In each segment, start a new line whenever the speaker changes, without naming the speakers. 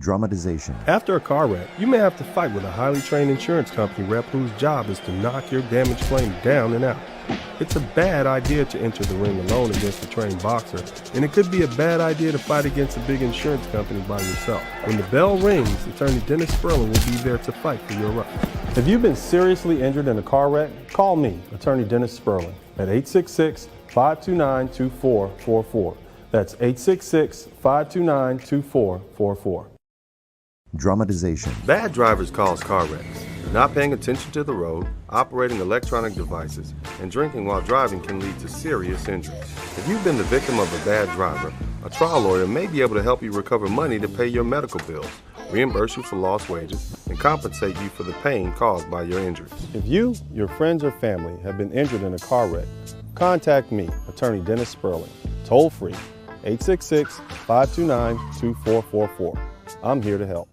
Dramatization.
After a car wreck, you may have to fight with a highly trained insurance company rep whose job is to knock your damaged claim down and out. It's a bad idea to enter the ring alone against a trained boxer, and it could be a bad idea to fight against a big insurance company by yourself. When the bell rings, attorney Dennis Sperling will be there to fight for your rights. If you've been seriously injured in a car wreck, call me, attorney Dennis Sperling, at 866-529-2444. That's 866-529-2444.
Dramatization.
Bad drivers cause car wrecks. Not paying attention to the road, operating electronic devices, and drinking while driving can lead to serious injuries. If you've been the victim of a bad driver, a trial lawyer may be able to help you recover money to pay your medical bills, reimburse you for lost wages, and compensate you for the pain caused by your injuries. If you, your friends, or family have been injured in a car wreck, contact me, attorney Dennis Sperling, toll free, 866-529-2444. I'm here to help.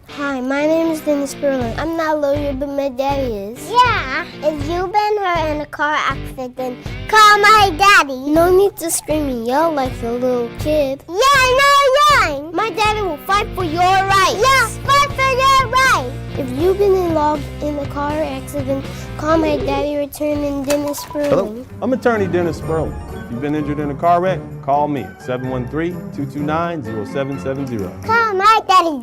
Hi, my name is Dennis Sperling. I'm not a lawyer, but my daddy is.
Yeah, if you've been hurt in a car accident, call my daddy.
No need to scream and yell like a little kid.
Yeah, no yelling.
My daddy will fight for your rights.
Yeah, fight for your rights.
If you've been involved in a car accident, call my daddy, attorney Dennis Sperling.
Hello, I'm attorney Dennis Sperling. If you've been injured in a car wreck, call me at 713-229-0770.
Call my daddy.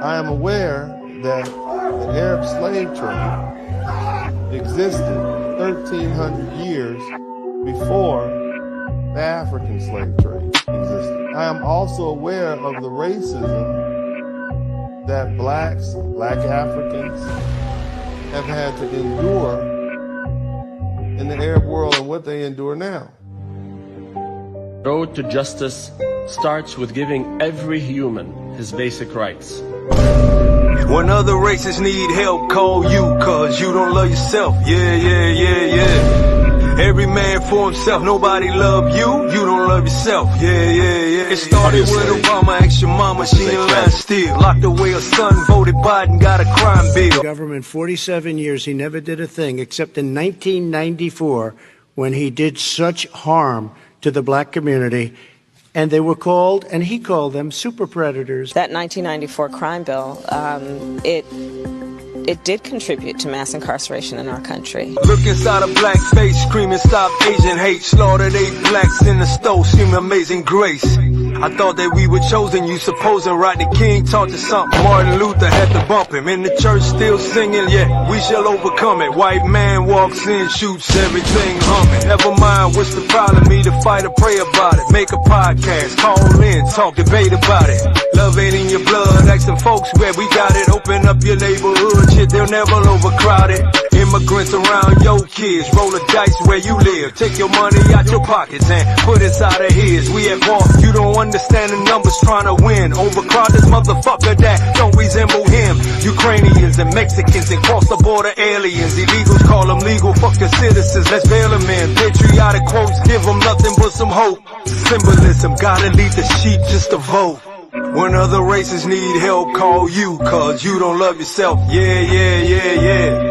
I am aware that the Arab slave trade existed 1,300 years before the African slave trade existed. I am also aware of the racism that blacks, black Africans have had to endure in the Arab world and what they endure now.
Road to justice starts with giving every human his basic rights.
When other races need help, call you, cause you don't love yourself. Yeah. Every man for himself, nobody love you, you don't love yourself. Yeah. It started with Obama, asked your mama, she in line still. Locked away her son, voted Biden, got a crime bill.
Government 47 years, he never did a thing except in 1994 when he did such harm to the black community. And they were called, and he called them, super predators.
That 1994 crime bill, it did contribute to mass incarceration in our country.
Look inside a black face, screaming stop Asian hate. Slaughtered 8 blacks in the stove, screaming amazing grace. I thought that we were chosen, you supposing Rodney King taught us something. Martin Luther had to bump him, in the church still singing, yeah, we shall overcome it. White man walks in, shoots everything humming. Never mind what's the problem, either fight or pray about it. Make a podcast, call in, talk, debate about it. Love ain't in your blood, ask some folks where we got it. Open up your neighborhood, shit, they'll never overcrowd it. Immigrants around your kids, roll a dice where you live. Take your money out your pockets and put inside of his. We at war, you don't understand the numbers trying to win. Overcrowd this motherfucker that don't resemble him. Ukrainians and Mexicans and cross the border aliens. Illegals call them legal, fuck the citizens, let's bail them in. Patriotic quotes give them nothing but some hope. Symbolism, gotta leave the sheep just to vote. When other races need help, call you, cause you don't love yourself. Yeah.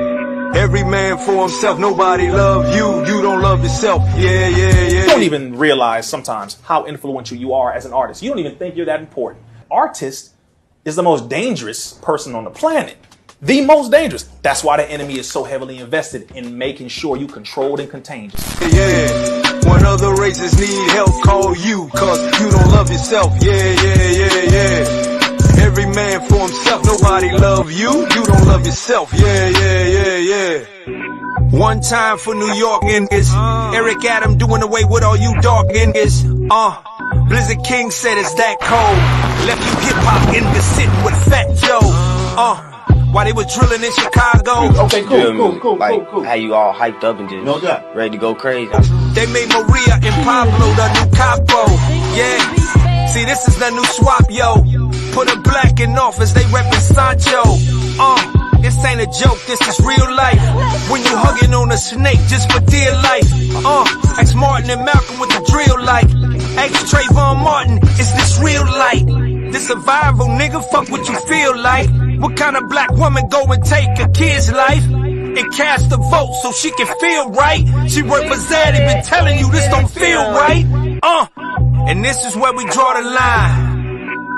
Every man for himself, nobody love you, you don't love yourself. Yeah.
You don't even realize sometimes how influential you are as an artist. You don't even think you're that important. Artist is the most dangerous person on the planet. The most dangerous. That's why the enemy is so heavily invested in making sure you controlled and contained.
Yeah. When other races need help, call you, cause you don't love yourself. Yeah. every man for himself. Nobody love you, you don't love yourself. Yeah. One time for New York niggas. Eric Adam doing away with all you dark niggas. Blizzard King said it's that cold. Left you hip-hop niggas sitting with Fat Joe. While they was drilling in Chicago.
Okay, cool.
How you all hyped up and just ready to go crazy.
They made Maria and Pablo the new capo. Yeah. See, this is the new swap, yo. Put a black in office, they reppin' Sancho. This ain't a joke, this is real life. When you hugging on a snake just for dear life. Ex Martin and Malcolm with the drill like. Ex Trayvon Martin, is this real light? This survival, nigga, fuck what you feel like. What kind of black woman go and take a kid's life and cast a vote so she can feel right? She worked for Zaddy, been telling you this don't feel right. And this is where we draw the line.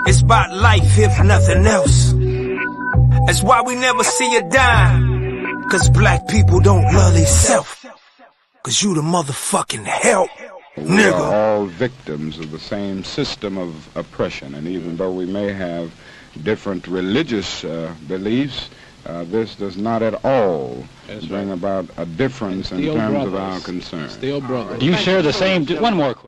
It's about life, if nothing else. That's why we never see a dime. Cause black people don't love themselves. Cause you the motherfucking help, nigga.
We are all victims of the same system of oppression. And even though we may have different religious beliefs, this does not at all bring about a difference in terms of our concern.
Still brothers.
Do you share the same? One more question.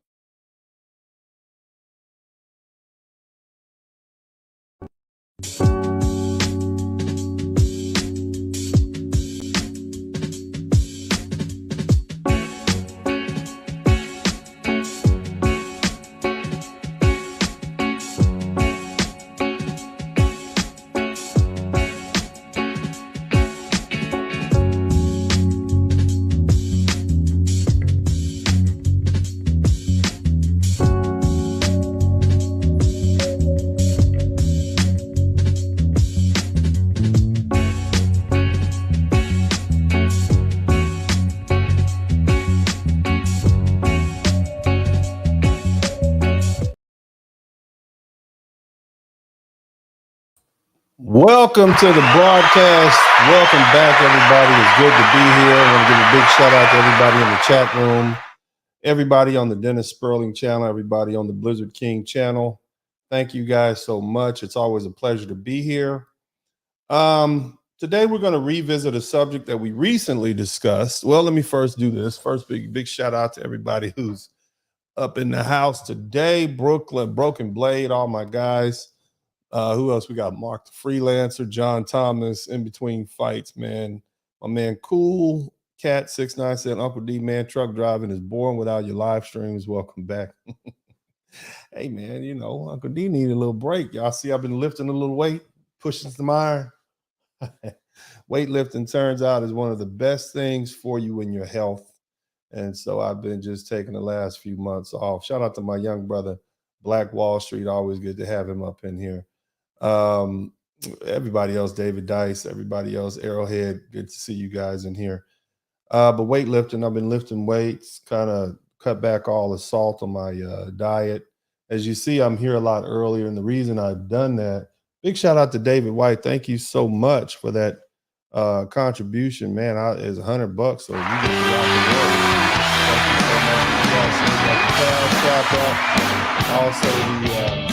Welcome to the broadcast. Welcome back, everybody. It's good to be here. I want to give a big shout out to everybody in the chat room, everybody on the Dennis Sperling channel, everybody on the Blizzard King channel. Thank you guys so much. It's always a pleasure to be here. Today, we're going to revisit a subject that we recently discussed. Well, let me first do this. First, big shout out to everybody who's up in the house today. Brooklyn, Broken Blade, all my guys. Who else? We got Mark the Freelancer, John Thomas, In Between Fights, man. My man Cool Cat 69 said, Uncle D, man, truck driving is boring without your live streams. Welcome back. Hey, man, you know, Uncle D needed a little break. Y'all see I've been lifting a little weight, pushing some iron. Weightlifting turns out is one of the best things for you in your health. And so I've been just taking the last few months off. Shout out to my young brother, Black Wall Street. Always good to have him up in here. Everybody else, David Dice, everybody else, Arrowhead, good to see you guys in here. But weightlifting, I've been lifting weights, kind of cut back all the salt on my diet. As you see, I'm here a lot earlier, and the reason I've done that, big shout out to David White. Thank you so much for that contribution, man. It's $100, so you get to rock the world. Thank you so much. You guys see like the also the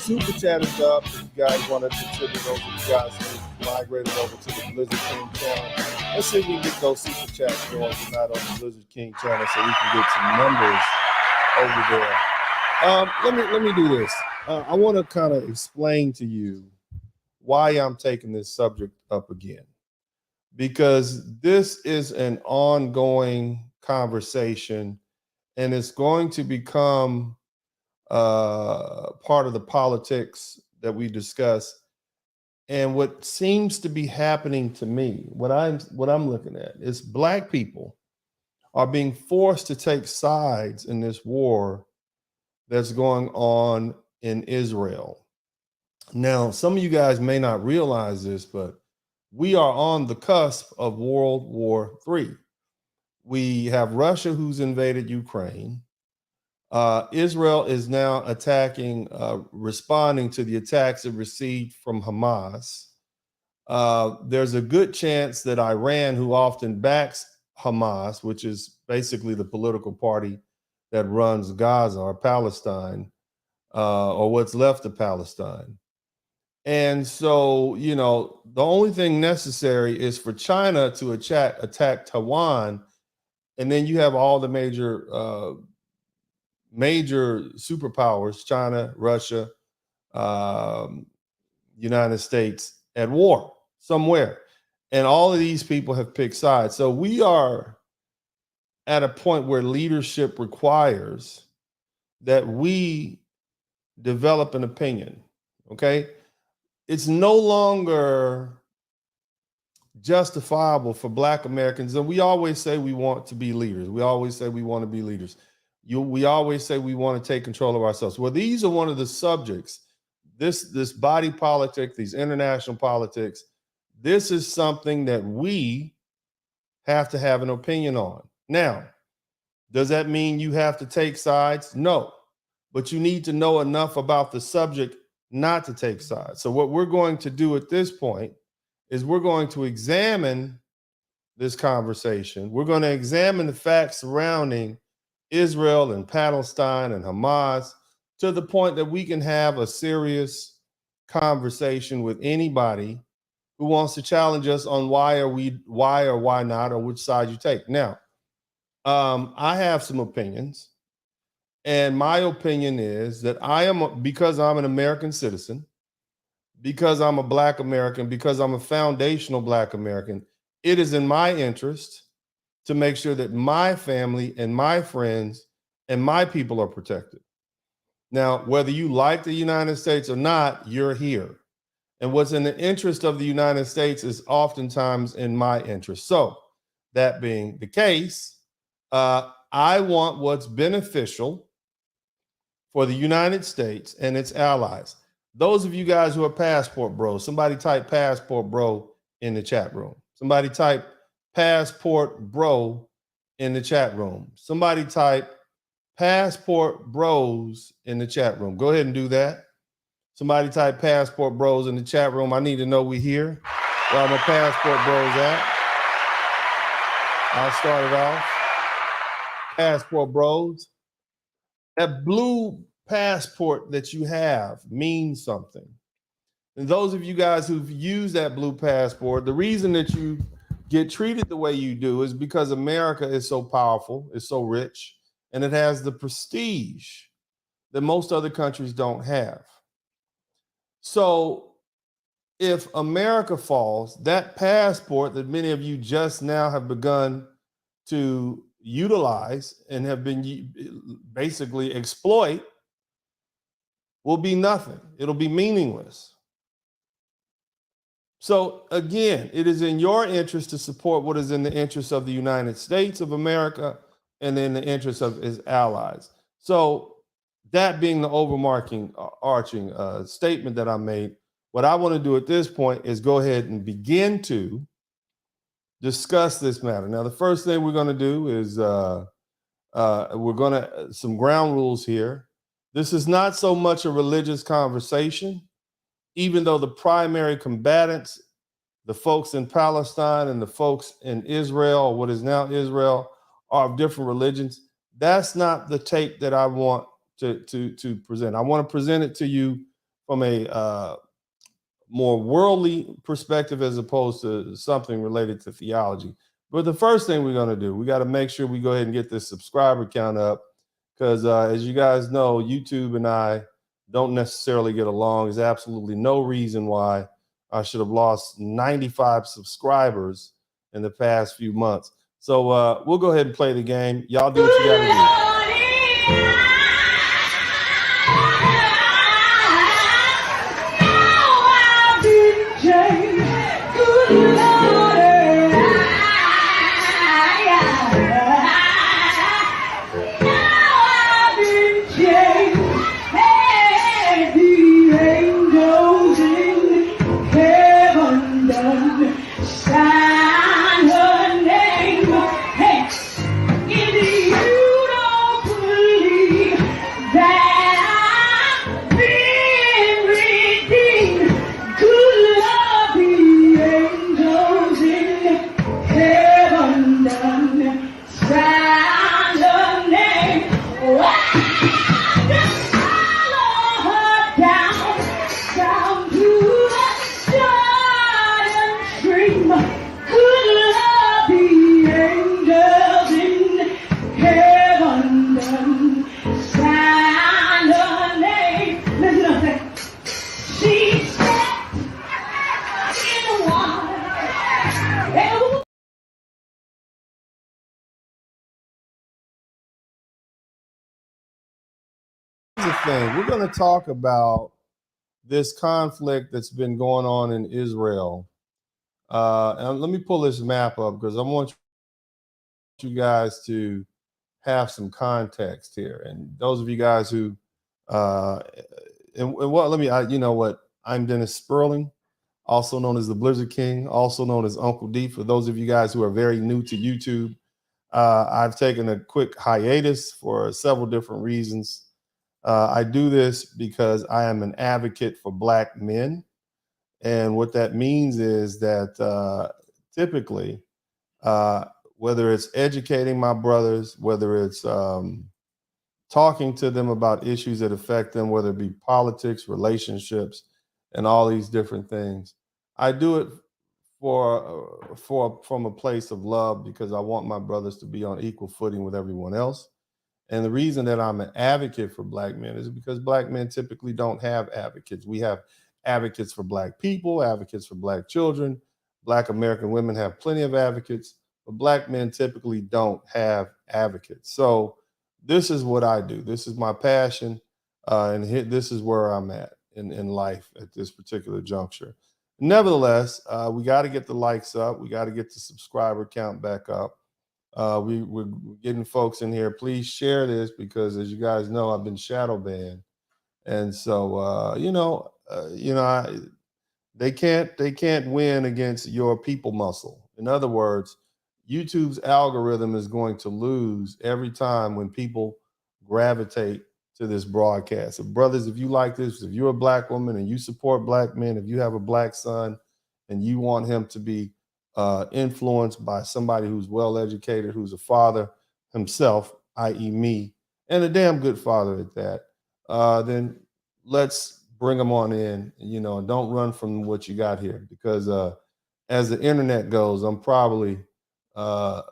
Super Chat is up. If you guys want to contribute over, you guys can migrate over to the Blizzard King channel. Let's see if we can get those Super Chats going tonight on the Blizzard King channel so we can get some numbers over there. Let me do this. I want to kind of explain to you why I'm taking this subject up again. Because this is an ongoing conversation, and it's going to become part of the politics that we discuss. And what seems to be happening to me, what I'm looking at is Black people are being forced to take sides in this war that's going on in Israel. Now, some of you guys may not realize this, but we are on the cusp of World War III. We have Russia who's invaded Ukraine. Israel is now attacking, responding to the attacks it received from Hamas. There's a good chance that Iran, who often backs Hamas, which is basically the political party that runs Gaza or Palestine, or what's left of Palestine, And so, you know, the only thing necessary is for China to attack Taiwan, and then you have all the major superpowers, China, Russia, United States, at war somewhere. And all of these people have picked sides. So we are at a point where leadership requires that we develop an opinion, okay? It's no longer justifiable for Black Americans. And we always say we want to be leaders. We always say we want to be leaders. We always say we want to take control of ourselves. Well, these are one of the subjects. This body politic, these international politics, this is something that we have to have an opinion on. Now, does that mean you have to take sides? No, but you need to know enough about the subject not to take sides. So what we're going to do at this point is we're going to examine this conversation. We're going to examine the facts surrounding Israel and Palestine and Hamas to the point that we can have a serious conversation with anybody who wants to challenge us on why or why not, or which side you take. Now, I have some opinions. And my opinion is that because I'm an American citizen, because I'm a Black American, because I'm a foundational Black American, it is in my interest to make sure that my family and my friends and my people are protected. Now, whether you like the United States or not, you're here. And what's in the interest of the United States is oftentimes in my interest. So that being the case, I want what's beneficial for the United States and its allies. Those of you guys who are passport bros, somebody type passport bro in the chat room. Somebody type passport bro in the chat room. Somebody type passport bros in the chat room. Go ahead and do that. Somebody type passport bros in the chat room. I need to know we're here. Where my passport bros at? I'll start it off. Passport bros. That blue passport that you have means something. And those of you guys who've used that blue passport, the reason that you get treated the way you do is because America is so powerful, it's so rich, and it has the prestige that most other countries don't have. So if America falls, that passport that many of you just now have begun to utilize and have been basically exploit will be nothing. It'll be meaningless. So again, it is in your interest to support what is in the interest of the United States of America and in the interest of its allies. So that being the arching statement that I made, what I want to do at this point is go ahead and begin to discuss this matter. Now, the first thing we're going to do is some ground rules here. This is not so much a religious conversation, even though the primary combatants, the folks in Palestine and the folks in Israel, or what is now Israel, are of different religions. That's not the take that I want to present. I want to present it to you from a more worldly perspective as opposed to something related to theology. But the first thing we're going to do, we got to make sure we go ahead and get this subscriber count up, because as you guys know, YouTube and I don't necessarily get along. There's absolutely no reason why I should have lost 95 subscribers in the past few months. So we'll go ahead and play the game. Y'all do what you got to do. the thing. We're going to talk about this conflict that's been going on in Israel. And let me pull this map up because I want you guys to have some context here. And those of you guys who, and what, let me, you know what, I'm Dennis Sperling, also known as the Blizzard King, also known as Uncle D. For those of you guys who are very new to YouTube, I've taken a quick hiatus for several different reasons. I do this because I am an advocate for Black men. And what that means is that typically, whether it's educating my brothers, whether it's talking to them about issues that affect them, whether it be politics, relationships, and all these different things, I do it from a place of love because I want my brothers to be on equal footing with everyone else. And the reason that I'm an advocate for Black men is because Black men typically don't have advocates. We have advocates for Black people, advocates for Black children. Black American women have plenty of advocates, but Black men typically don't have advocates. So this is what I do. This is my passion, and this is where I'm at in life at this particular juncture. Nevertheless, we got to get the likes up. We got to get the subscriber count back up. We're getting folks in here. Please share this because, as you guys know, I've been shadow banned, and so they can't win against your people muscle. In other words, YouTube's algorithm is going to lose every time when people gravitate to this broadcast. So brothers, if you like this, if you're a Black woman and you support Black men, if you have a Black son and you want him to be influenced by somebody who's well educated, who's a father himself, i.e. me, and a damn good father at that, then let's bring them on in, and don't run from what you got here, because as the internet goes, I'm probably the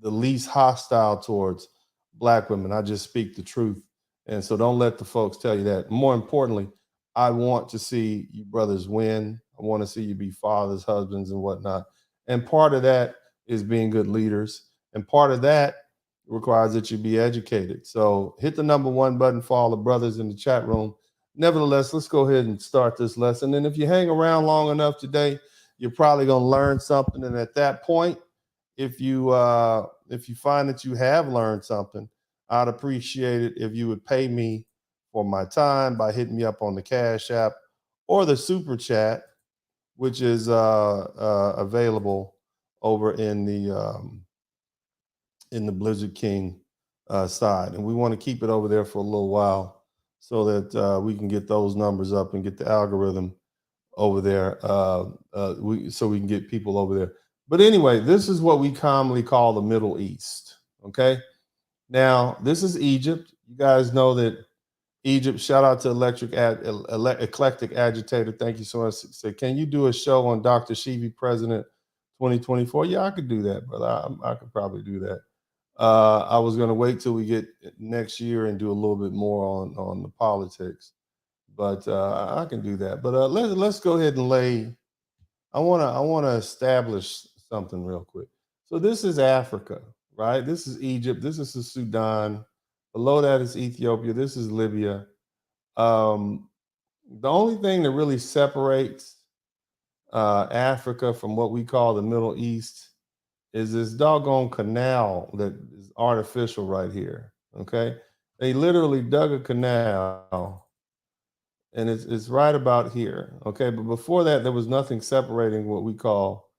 least hostile towards Black women. I just speak the truth. And so don't let the folks tell you that. More importantly, I want to see you brothers win. I want to see you be fathers, husbands, and whatnot. And part of that is being good leaders. And part of that requires that you be educated. So hit the #1 button for all the brothers in the chat room. Nevertheless, let's go ahead and start this lesson. And if you hang around long enough today, you're probably going to learn something. And at that point, if you find that you have learned something, I'd appreciate it if you would pay me for my time by hitting me up on the Cash App or the Super Chat, which is available over in the Blizzard King side. And we want to keep it over there for a little while so that we can get those numbers up and get the algorithm over there, so we can get people over there. But anyway, this is what we commonly call the Middle East, okay? Now, this is Egypt. You guys know that Egypt, shout out to Eclectic Agitator. Thank you so much. Say, can you do a show on Dr. Shivi President 2024? Yeah, I could do that, brother. I could probably do that. I was going to wait till we get next year and do a little bit more on the politics, but I can do that. But let's go ahead and lay. I want to establish something real quick. So this is Africa, right? This is Egypt. This is the Sudan. Below that is Ethiopia. This is Libya. The only thing that really separates Africa from what we call the Middle East is this doggone canal that is artificial right here, okay? They literally dug a canal, and it's right about here, okay? But before that, there was nothing separating what we call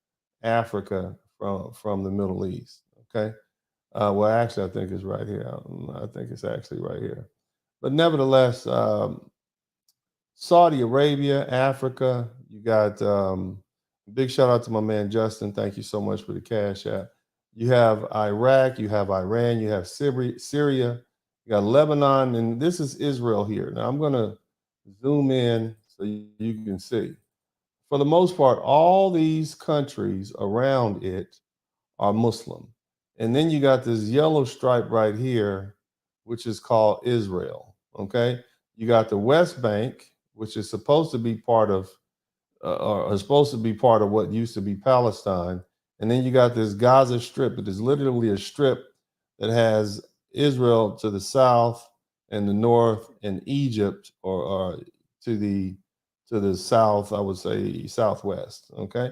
Africa from the Middle East, okay? Well, actually, I think it's right here. I think it's actually right here. But nevertheless, Saudi Arabia, Africa, you got big shout out to my man Justin. Thank you so much for the Cash App. You have Iraq, you have Iran, you have Syria, you got Lebanon, and this is Israel here. Now I'm going to zoom in so you can see. For the most part, all these countries around it are Muslim. And then you got this yellow stripe right here, which is called Israel, okay? You got the West Bank, which is supposed to be part of what used to be Palestine. And then you got this Gaza Strip. It is literally a strip that has Israel to the south and the north, and Egypt, or to the south, I would say southwest. Okay,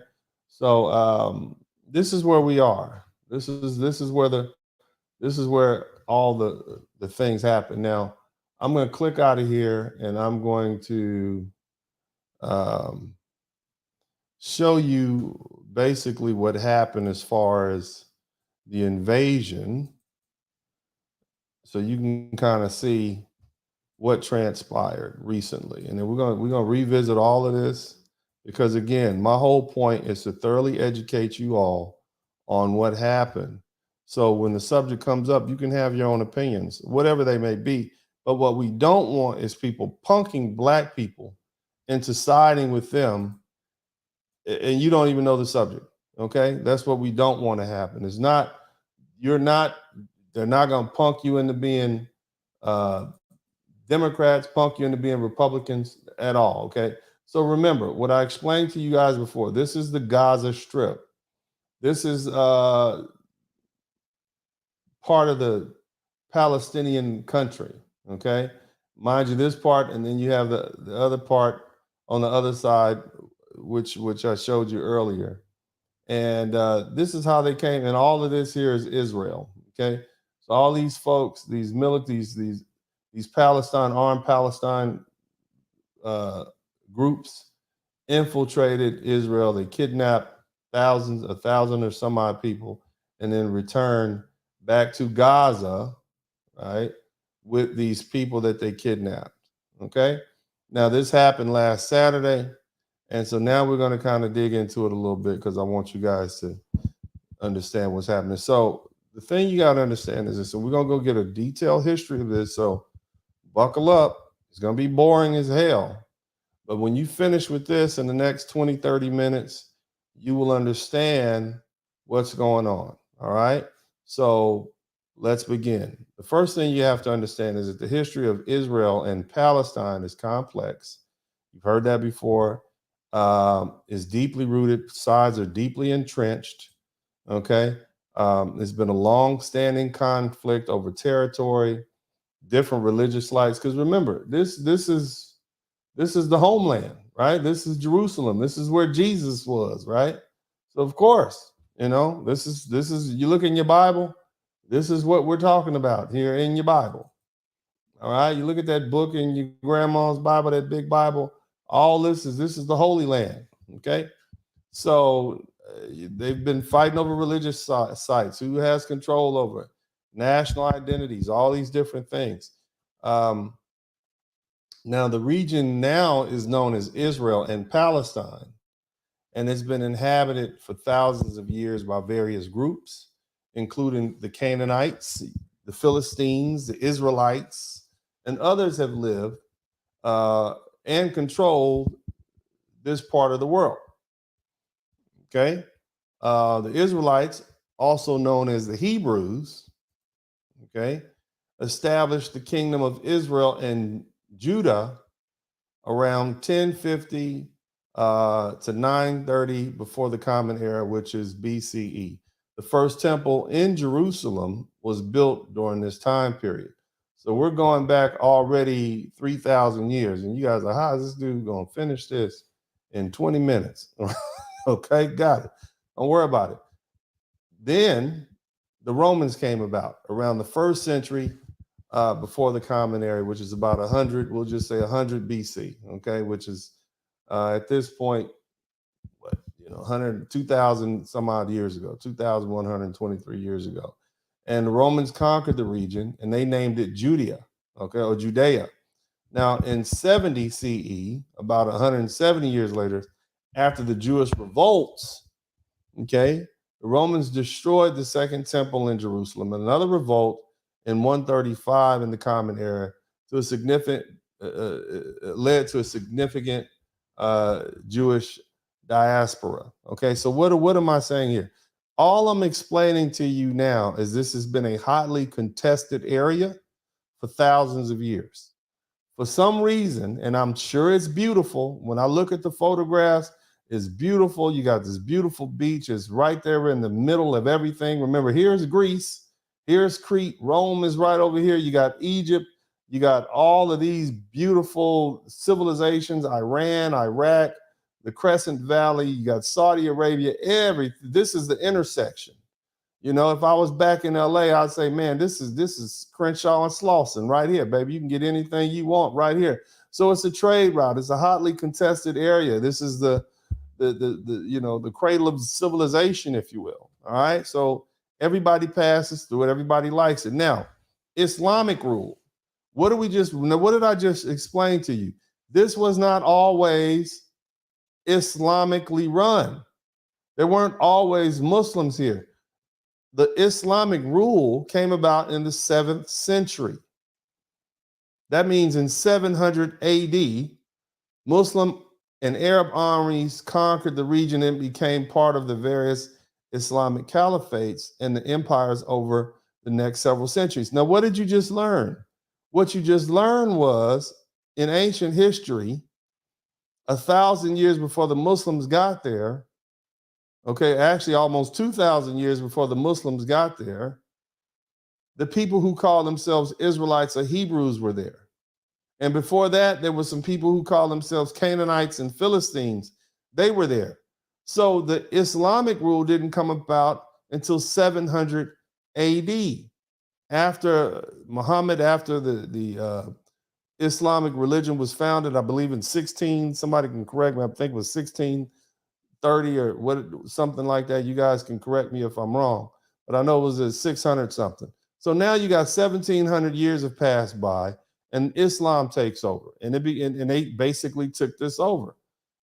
so this is where we are. This is where all the things happen. Now, I'm going to click out of here, and I'm going to show you basically what happened as far as the invasion, so you can kind of see what transpired recently. And then we're gonna revisit all of this, because again, my whole point is to thoroughly educate you all on what happened. So when the subject comes up, you can have your own opinions, whatever they may be. But what we don't want is people punking Black people into siding with them, and you don't even know the subject. Okay, that's what we don't want to happen. It's not, they're not going to punk you into being Democrats, punk you into being Republicans at all. Okay, so remember what I explained to you guys before. This is the Gaza Strip. This is part of the Palestinian country. Okay, mind you, this part, and then you have the other part on the other side, which I showed you earlier. And this is how they came. And all of this here is Israel. Okay, so all these folks, these militaries, these armed Palestine groups infiltrated Israel. They kidnapped thousands, 1,000 or some odd people, and then returned back to Gaza, right, with these people that they kidnapped. Okay, now this happened last Saturday. And so now we're going to kind of dig into it a little bit, because I want you guys to understand what's happening. So the thing you got to understand is this. So we're going to go get a detailed history of this. So buckle up. It's going to be boring as hell. But when you finish with this in the next 20, 30 minutes, you will understand what's going on. All right. So let's begin. The first thing you have to understand is that the history of Israel and Palestine is complex. You've heard that before. Is deeply rooted. Sides are deeply entrenched. Okay. There's been a long-standing conflict over territory, different religious lights. Because remember, this is the homeland, right? This is Jerusalem. This is where Jesus was, right? So of course, this is you look in your Bible. This is what we're talking about here in your Bible. All right. You look at that book in your grandma's Bible, that big Bible. All this is the Holy Land. Okay. So they've been fighting over religious sites. Who has control over it? National identities, all these different things. Now the region now is known as Israel and Palestine, and it's been inhabited for thousands of years by various groups, including the Canaanites, the Philistines, the Israelites, and others have lived and controlled this part of the world. Okay. The Israelites, also known as the Hebrews, okay, established the kingdom of Israel and Judah around 1050 to 930 before the Common Era, which is BCE. The first temple in Jerusalem was built during this time period. So we're going back already 3,000 years. And you guys are, how is this dude going to finish this in 20 minutes? Okay, got it. Don't worry about it. Then the Romans came about around the 1st century before the Common Era, which is about 100, we'll just say 100 BC, okay, which is at this point, 2,000 some odd years ago, 2,123 years ago. And the Romans conquered the region, and they named it Judea, okay, or Judea. Now, in 70 CE, about 170 years later, after the Jewish revolts, okay, the Romans destroyed the Second Temple in Jerusalem. Another revolt in 135 in the Common Era to a significant led to a significant Jewish diaspora. Okay, so what am I saying here? All I'm explaining to you now is this has been a hotly contested area for thousands of years. For some reason, and I'm sure it's beautiful, when I look at the photographs, it's beautiful. You got this beautiful beach. It's right there in the middle of everything. Remember, here's Greece, here's Crete, Rome is right over here. You got Egypt, You got all of these beautiful civilizations, Iran, Iraq, the Crescent Valley, you got Saudi Arabia, this is the intersection. You know, if I was back in LA, I'd say, man, this is Crenshaw and Slauson right here, baby. You can get anything you want right here. So it's a trade route. It's a hotly contested area. This is the cradle of civilization, if you will. All right. So everybody passes through it. Everybody likes it. Now, Islamic rule. What did I just explain to you? This was not always Islamically run. There weren't always Muslims here. The Islamic rule came about in the 7th century. That means in 700 AD, Muslim and Arab armies conquered the region and became part of the various Islamic caliphates and the empires over the next several centuries. Now, what did you just learn? What you just learned was, in ancient history, 1,000 years before the Muslims got there, okay, actually almost 2,000 years before the Muslims got there, the people who call themselves Israelites or Hebrews were there. And before that, there were some people who call themselves Canaanites and Philistines. They were there. So the Islamic rule didn't come about until 700 AD. After Muhammad, after the Islamic religion was founded, I believe in somebody can correct me, I think it was 1630 or something like that. You guys can correct me if I'm wrong, but I know it was at 600 something. So now you got 1,700 years have passed by, and Islam takes over, and they basically took this over.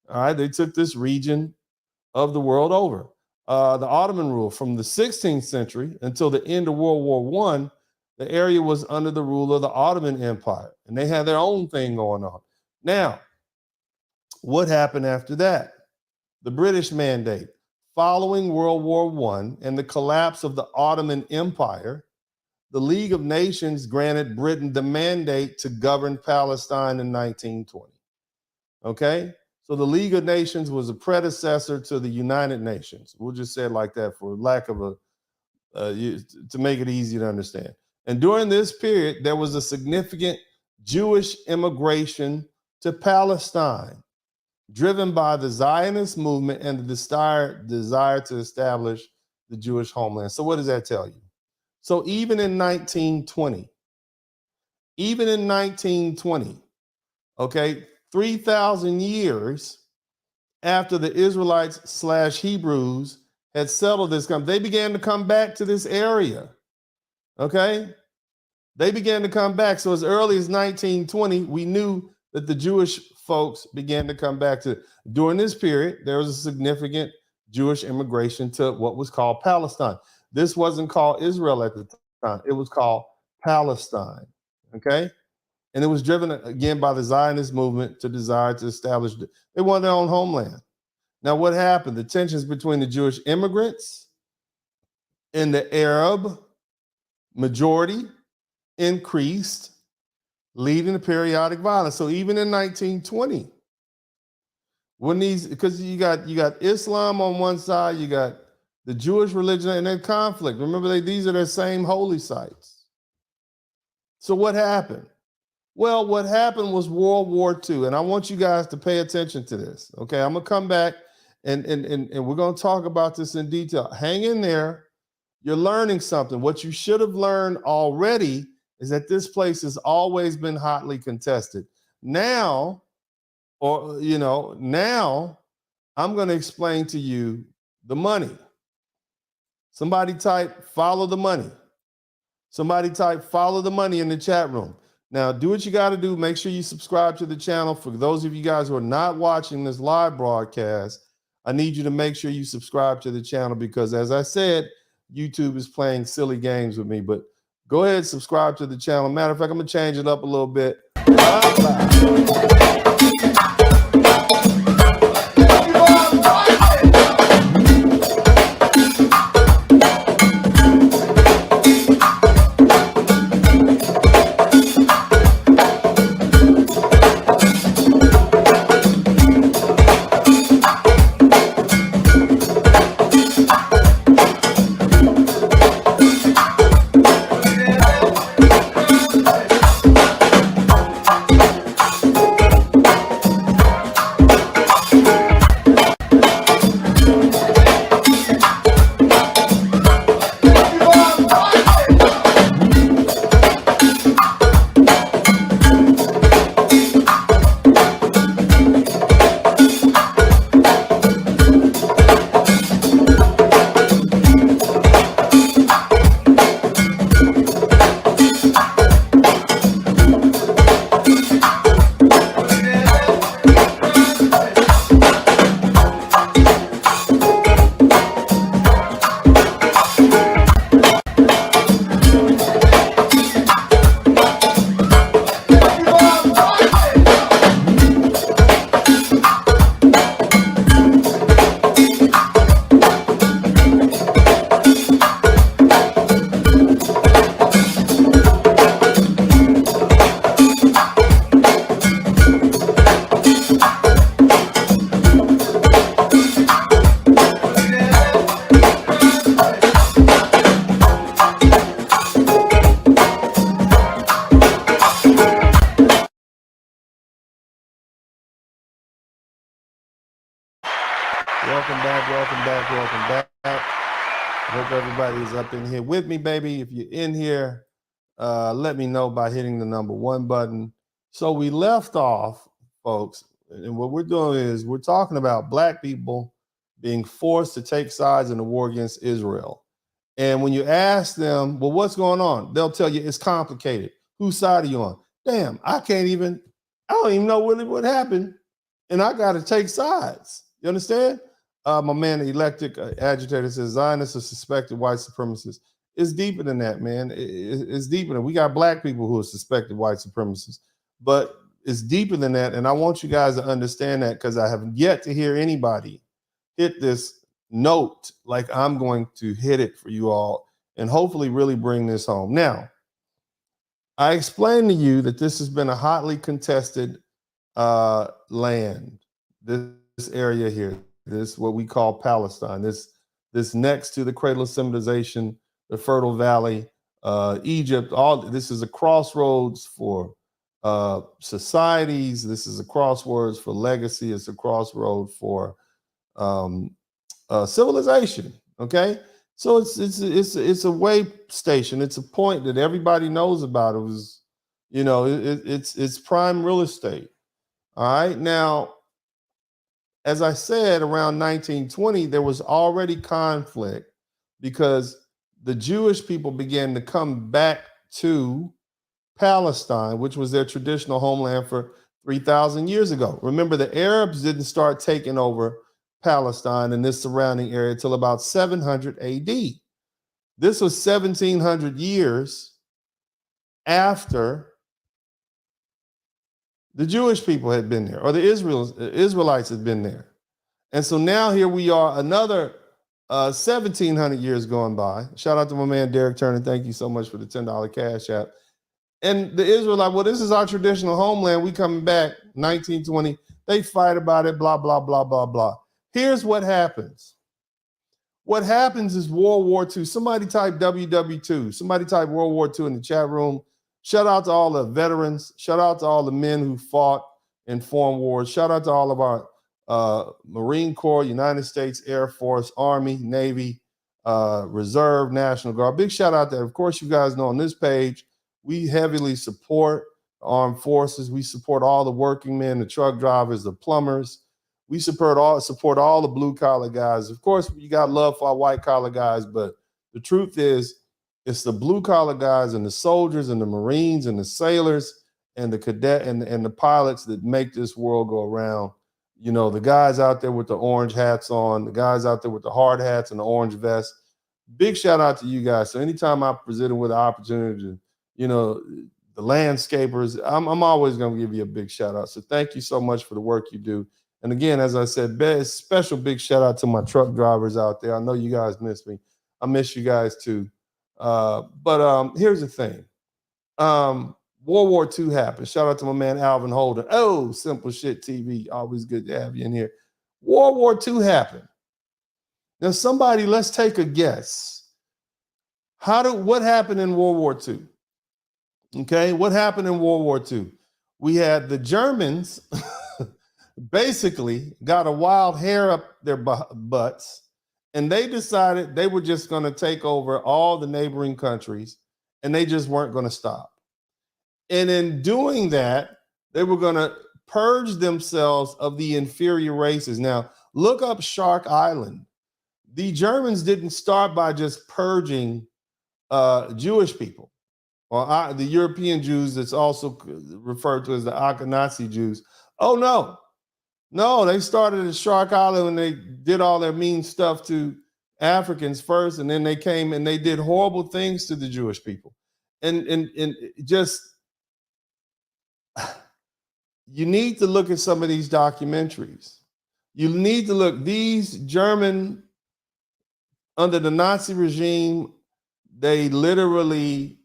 All right, they took this region of the world over. The Ottoman rule from the 16th century until the end of World War I, the area was under the rule of the Ottoman Empire, and they had their own thing going on. Now, what happened after that? The British Mandate. Following World War I and the collapse of the Ottoman Empire, the League of Nations granted Britain the mandate to govern Palestine in 1920. Okay? So the League of Nations was a predecessor to the United Nations. We'll just say it like that for lack of to make it easy to understand. And during this period, there was a significant Jewish immigration to Palestine, driven by the Zionist movement and the desire to establish the Jewish homeland. So what does that tell you? So even in 1920, okay, 3,000 years after the Israelites / Hebrews had settled this country, they began to come back to this area. Okay? They began to come back. So as early as 1920, we knew that the Jewish folks began to come back to. During this period, there was a significant Jewish immigration to what was called Palestine. This wasn't called Israel at the time. It was called Palestine. Okay? And it was driven again by the Zionist movement to desire to establish, they wanted their own homeland. Now, what happened? The tensions between the Jewish immigrants and the Arab majority increased, leading to periodic violence. So even in 1920, when because you got Islam on one side, you got the Jewish religion and then conflict. Remember, these are their same holy sites. So what happened? Well, what happened was World War II, and I want you guys to pay attention to this. Okay, I'm gonna come back and we're gonna talk about this in detail. Hang in there. You're learning something. What you should have learned already is that this place has always been hotly contested. Now, now I'm going to explain to you the money. Somebody type follow the money. Somebody type follow the money in the chat room. Now, do what you got to do. Make sure you subscribe to the channel. For those of you guys who are not watching this live broadcast, I need you to make sure you subscribe to the channel because, as I said, YouTube is playing silly games with me, but go ahead and subscribe to the channel. Matter of fact, I'm going to change it up a little bit. Bye-bye. welcome back. Hope everybody's up in here with me, baby. If you're in here, let me know by hitting the number 1 button. So we left off, folks, and what we're doing is we're talking about black people being forced to take sides in the war against Israel. And when you ask them, well, what's going on? They'll tell you it's complicated. Whose side are you on? Damn, I don't even know really what happened. And I got to take sides. You understand? My man, the electric agitator, says Zionists are suspected white supremacists. It's deeper than that, man. It's deeper than we got black people who are suspected white supremacists, but it's deeper than that. And I want you guys to understand that because I have yet to hear anybody hit this note like I'm going to hit it for you all and hopefully really bring this home. Now, I explained to you that this has been a hotly contested land, this area here, this what we call Palestine, this next to the cradle of civilization, the Fertile Valley, Egypt. All this is a crossroads for societies. This is a crossroads for legacy. It's a crossroad for civilization. Okay, so it's a way station. It's a point that everybody knows about. It was, it's prime real estate. All right. Now, as I said, around 1920, there was already conflict because the Jewish people began to come back to Palestine, which was their traditional homeland for 3,000 years ago. Remember, the Arabs didn't start taking over Palestine and this surrounding area until about 700 AD. This was 1,700 years after the Jewish people had been there, or the Israelites had been there. And so now here we are, another 1,700 years going by. Shout out to my man, Derek Turner. Thank you so much for the $10 cash app. And the Israelites, well, this is our traditional homeland. We coming back, 1920. They fight about it, blah, blah, blah, blah, blah. Here's what happens. What happens is World War II. Somebody type WW2. Somebody type World War II in the chat room. Shout out to all the veterans. Shout out to all the men who fought in foreign wars. Shout out to all of our Marine Corps, United States Air Force, Army, Navy, Reserve, National Guard. Big shout out there. Of course, you guys know on this page, we heavily support armed forces. We support all the working men, the truck drivers, the plumbers. We support all the blue collar guys. Of course, you got love for our white collar guys, but the truth is, it's the blue collar guys and the soldiers and the Marines and the sailors and the cadet and the pilots that make this world go around. The guys out there with the orange hats on, the guys out there with the hard hats and the orange vests. Big shout out to you guys. So anytime I'm presented with an opportunity to, the landscapers, I'm always going to give you a big shout out. So thank you so much for the work you do. And again, as I said, special big shout out to my truck drivers out there. I know you guys miss me. I miss you guys too. But here's the thing. World War II happened. Shout out to my man Alvin Holden. Oh, Simple Shit TV. Always good to have you in here. World War II happened. Now, let's take a guess. What happened in World War II? Okay, what happened in World War II? We had the Germans basically got a wild hair up their butts, and they decided they were just going to take over all the neighboring countries, and they just weren't going to stop. And in doing that, they were going to purge themselves of the inferior races. Now, look up Shark Island. The Germans didn't start by just purging Jewish people, or the European Jews that's also referred to as the Ashkenazi Jews. Oh, no. No, they started at Shark Island and they did all their mean stuff to Africans first, and then they came and they did horrible things to the Jewish people. And just, you need to look at some of these documentaries. You need to look, these German, under the Nazi regime, they literally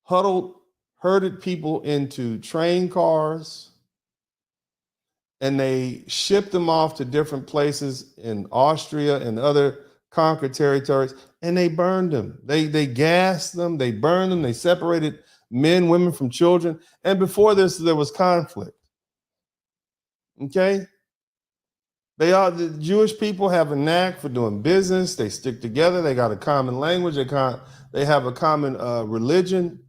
herded people into train cars, and they shipped them off to different places in Austria and other conquered territories, and they burned them. They gassed them, they burned them, they separated men, women from children. And before this, there was conflict. Okay? The Jewish people have a knack for doing business. They stick together. They got a common language. They have a common religion.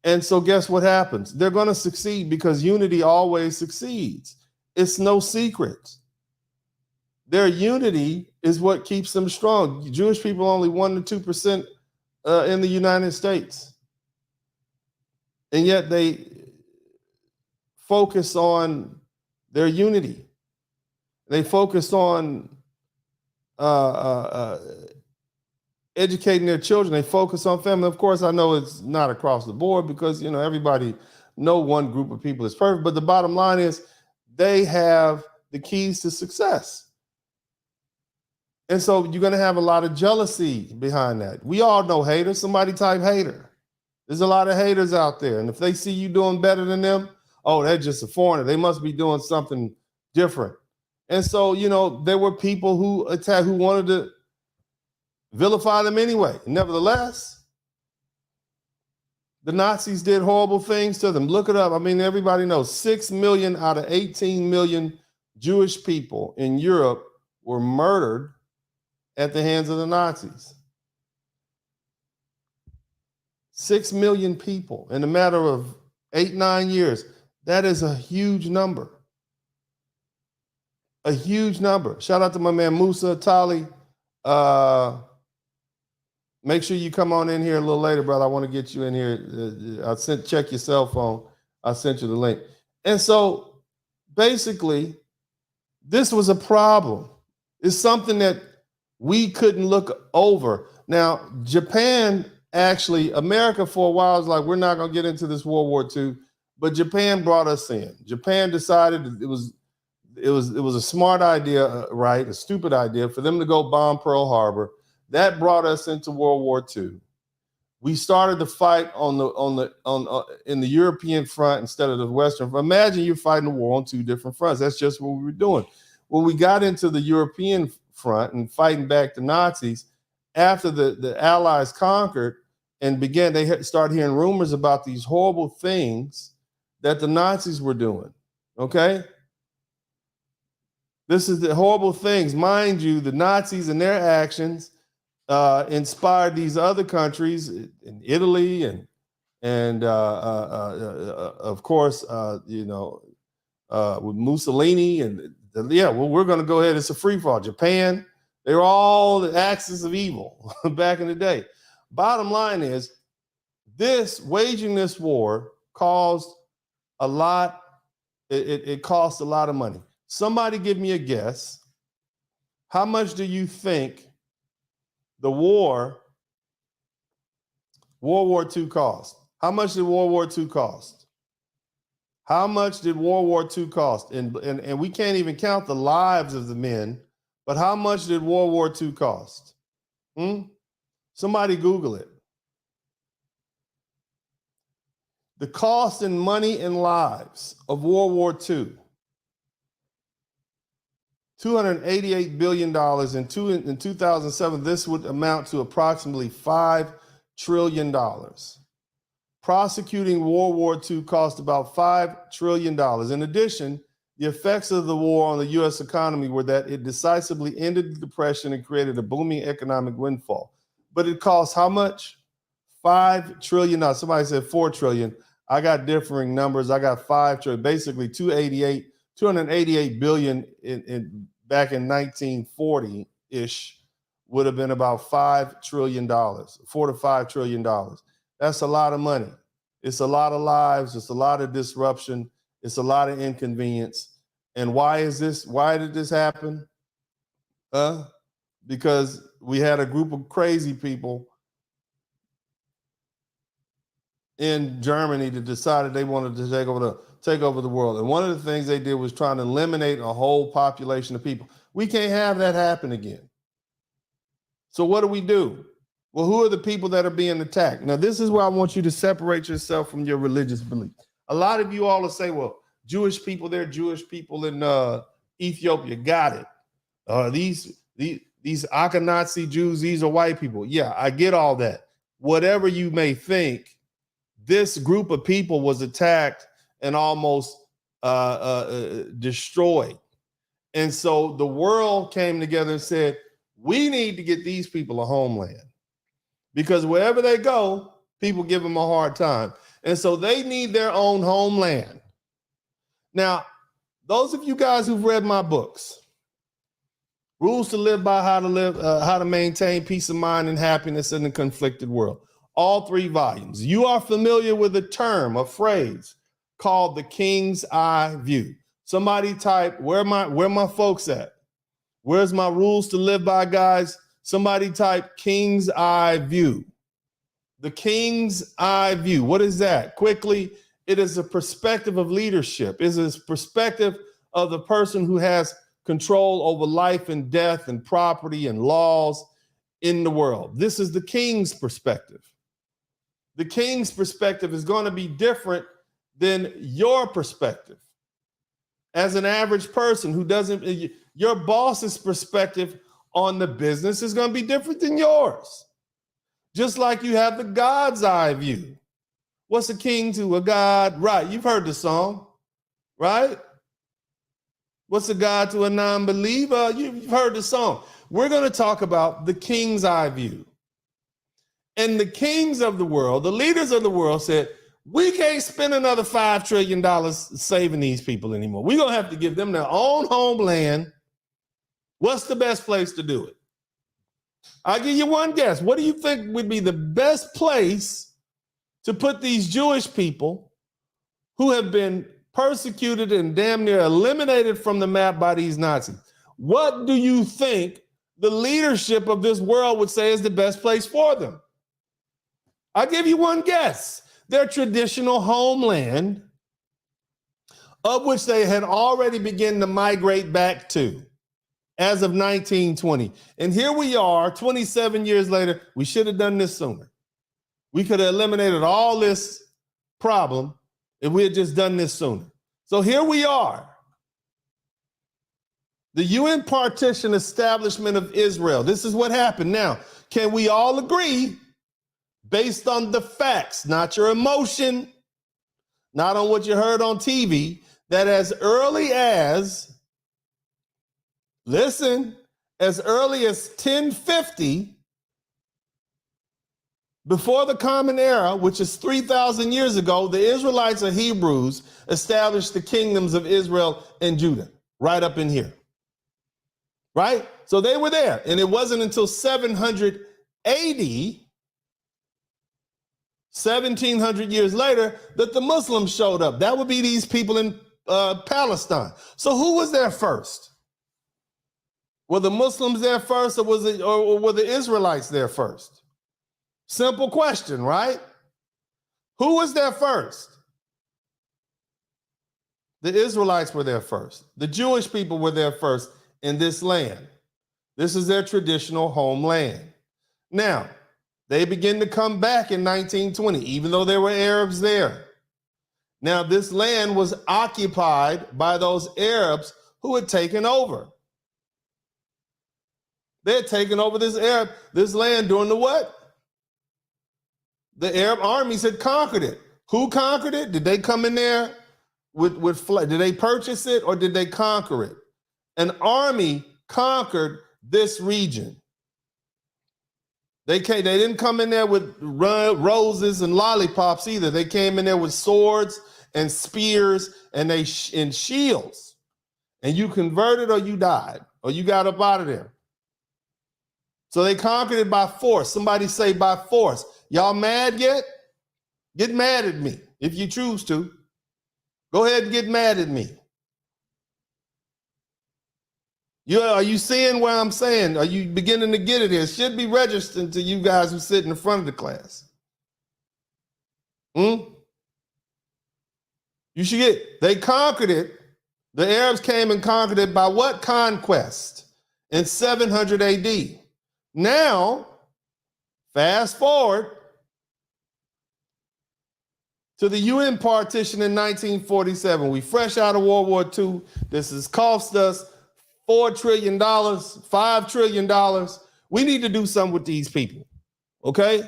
And so guess what happens? They're going to succeed because unity always succeeds. It's no secret. Their unity is what keeps them strong. Jewish people only 1 to 2% in the United States. And yet they focus on their unity. They focus on educating their children. They focus on family. Of course, I know it's not across the board because, everybody know one group of people is perfect. But the bottom line is they have the keys to success. And so you're going to have a lot of jealousy behind that. We all know haters. Somebody type hater. There's a lot of haters out there. And if they see you doing better than them, oh, they're just a foreigner. They must be doing something different. And so, there were people who wanted to vilify them anyway. Nevertheless, the Nazis did horrible things to them. Look it up. I mean, everybody knows 6 million out of 18 million Jewish people in Europe were murdered at the hands of the Nazis. 6 million people in a matter of 8-9 years. That is a huge number. A huge number. Shout out to my man Musa Tali. Make sure you come on in here a little later, brother. I want to get you in here. Check your cell phone. I sent you the link. And so basically, this was a problem. It's something that we couldn't look over. Now, Japan, actually, America for a while was like, we're not going to get into this World War II, but Japan brought us in. Japan decided it was a smart idea, right? A stupid idea for them to go bomb Pearl Harbor. That brought us into World War II. We started to fight in the European front instead of the Western front. Imagine you're fighting a war on 2 different fronts. That's just what we were doing. When we got into the European front and fighting back the Nazis, after the Allies conquered and they started hearing rumors about these horrible things that the Nazis were doing. Okay? This is the horrible things. Mind you, the Nazis and their actions inspired these other countries in Italy and of course, with Mussolini we're going to go ahead. It's a free fall. Japan, they were all the axis of evil back in the day. Bottom line is, waging this war caused a lot. It cost a lot of money. Somebody give me a guess. How much do you think the World War II cost? How much did World War II cost? How much did World War II cost? And we can't even count the lives of the men, but how much did World War II cost? Somebody Google it. The cost in money and lives of World War II. $288 billion. In 2007, this would amount to approximately $5 trillion. Prosecuting World War II cost about $5 trillion. In addition, the effects of the war on the U.S. economy were that it decisively ended the Depression and created a booming economic windfall. But it cost how much? $5 trillion. Somebody said $4 trillion. I got differing numbers. I got $5 trillion. Basically, 288 billion back in 1940-ish would have been about $5 trillion, $4 to $5 trillion. That's a lot of money. It's a lot of lives. It's a lot of disruption. It's a lot of inconvenience. And why did this happen? Because we had a group of crazy people in Germany that decided they wanted to take over the world. And one of the things they did was trying to eliminate a whole population of people. We can't have that happen again. So what do? Well, who are the people that are being attacked? Now, this is where I want you to separate yourself from your religious belief. A lot of you all will say, well, Jewish people, they're Jewish people in Ethiopia. Got it. These Ashkenazi Jews, these are white people. Yeah, I get all that. Whatever you may think, this group of people was attacked and almost destroyed. And so the world came together and said, we need to get these people a homeland, because wherever they go, people give them a hard time. And so they need their own homeland. Now, those of you guys who've read my books, Rules to Live By, How to Maintain Peace of Mind and Happiness in a Conflicted World, all 3 volumes, you are familiar with a term, a phrase called the King's Eye View. Somebody type, where my folks at? Where's my Rules to Live By, guys? Somebody type King's Eye View. The King's Eye View. What is that? Quickly, it is a perspective of leadership. It is a perspective of the person who has control over life and death and property and laws in the world. This is the king's perspective. The king's perspective is going to be different than your perspective. As an average person who doesn't, your boss's perspective on the business is going to be different than yours. Just like you have the God's eye view. What's a king to a God? Right, you've heard the song, right? What's a God to a non-believer? You've heard the song. We're going to talk about the king's eye view. And the kings of the world, the leaders of the world said, we can't spend another $5 trillion saving these people anymore. We're going to have to give them their own homeland. What's the best place to do it? I'll give you one guess. What do you think would be the best place to put these Jewish people who have been persecuted and damn near eliminated from the map by these Nazis? What do you think the leadership of this world would say is the best place for them? I'll give you one guess. Their traditional homeland, of which they had already begun to migrate back to as of 1920. And here we are, 27 years later. We should have done this sooner. We could have eliminated all this problem if we had just done this sooner. So here we are. The UN partition establishment of Israel. This is what happened. Now, can we all agree, based on the facts, not your emotion, not on what you heard on TV, that as early as, listen, as early as 1050, before the Common Era, which is 3,000 years ago, the Israelites or Hebrews established the kingdoms of Israel and Judah, right up in here, right? So they were there, and it wasn't until 700 AD, 1,700 years later, that the Muslims showed up. That would be these people in Palestine. So who was there first? Were the Muslims there first, or were the Israelites there first? Simple question, right? Who was there first? The Israelites were there first. The Jewish people were there first in this land. This is their traditional homeland. Now, they begin to come back in 1920, even though there were Arabs there. Now, this land was occupied by those Arabs who had taken over. They had taken over this land during the what? The Arab armies had conquered it. Who conquered it? Did they come in there did they purchase it, or did they conquer it? An army conquered this region. They didn't come in there with roses and lollipops either. They came in there with swords and spears and shields. And you converted or you died, or you got up out of there. So they conquered it by force. Somebody say by force. Y'all mad yet? Get mad at me if you choose to. Go ahead and get mad at me. Are you seeing what I'm saying? Are you beginning to get it here? It should be registering to you guys who sit in the front of the class. You should get, they conquered it. The Arabs came and conquered it by what conquest? In 700 AD. Now, fast forward to the UN partition in 1947. We fresh out of World War II. This has cost us $4 trillion, $5 trillion. We need to do something with these people, okay?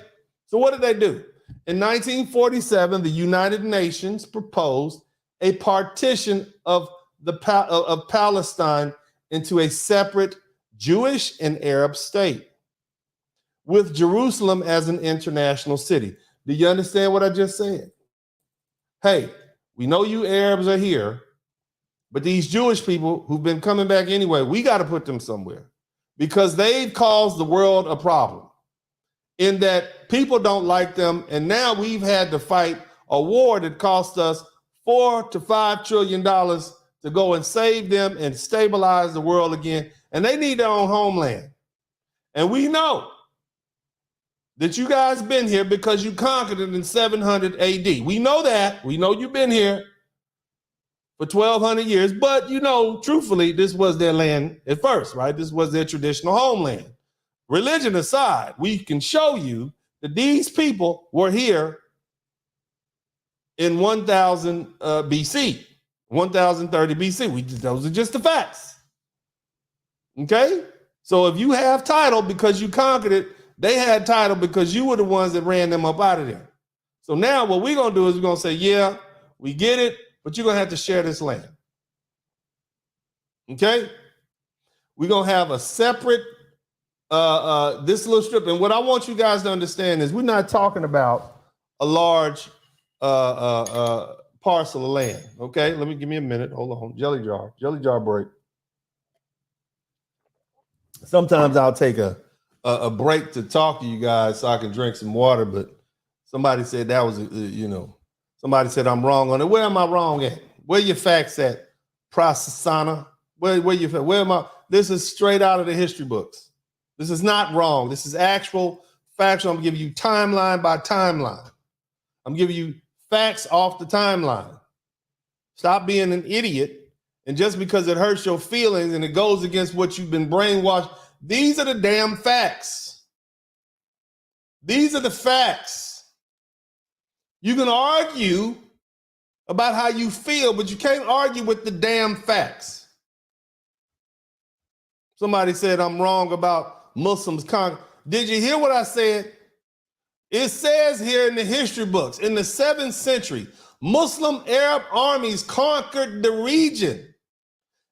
So what did they do? In 1947, the United Nations proposed a partition of Palestine into a separate Jewish and Arab state, with Jerusalem as an international city. Do you understand what I just said? Hey, we know you Arabs are here, but these Jewish people who've been coming back anyway, we got to put them somewhere because they've caused the world a problem in that people don't like them. And now we've had to fight a war that cost us $4 to $5 trillion to go and save them and stabilize the world again. And they need their own homeland. And we know that you guys been here because you conquered it in 700 AD. We know that. We know you've been here for 1,200 years. But, you know, truthfully, this was their land at first, right? This was their traditional homeland. Religion aside, we can show you that these people were here in 1000 BC, 1030 BC. Those are just the facts. Okay? So if you have title because you conquered it, they had title because you were the ones that ran them up out of there. So now what we're going to do is we're going to say, yeah, we get it, but you're going to have to share this land. Okay? We're going to have a separate, this little strip. And what I want you guys to understand is we're not talking about a large parcel of land. Okay? Give me a minute. Hold on. Jelly jar break. Sometimes I'll take a break to talk to you guys so I can drink some water, but somebody said that was, somebody said I'm wrong on it. Where am I wrong at? Where your facts at? Prasasana? Where am I? This is straight out of the history books. This is not wrong. This is actual factual. I'm giving you timeline by timeline. I'm giving you facts off the timeline. Stop being an idiot. And just because it hurts your feelings and it goes against what you've been brainwashed, these are the damn facts. These are the facts. You can argue about how you feel, but you can't argue with the damn facts. Somebody said I'm wrong about Muslims. Did you hear what I said? It says here in the history books, in the 7th century, Muslim Arab armies conquered the region,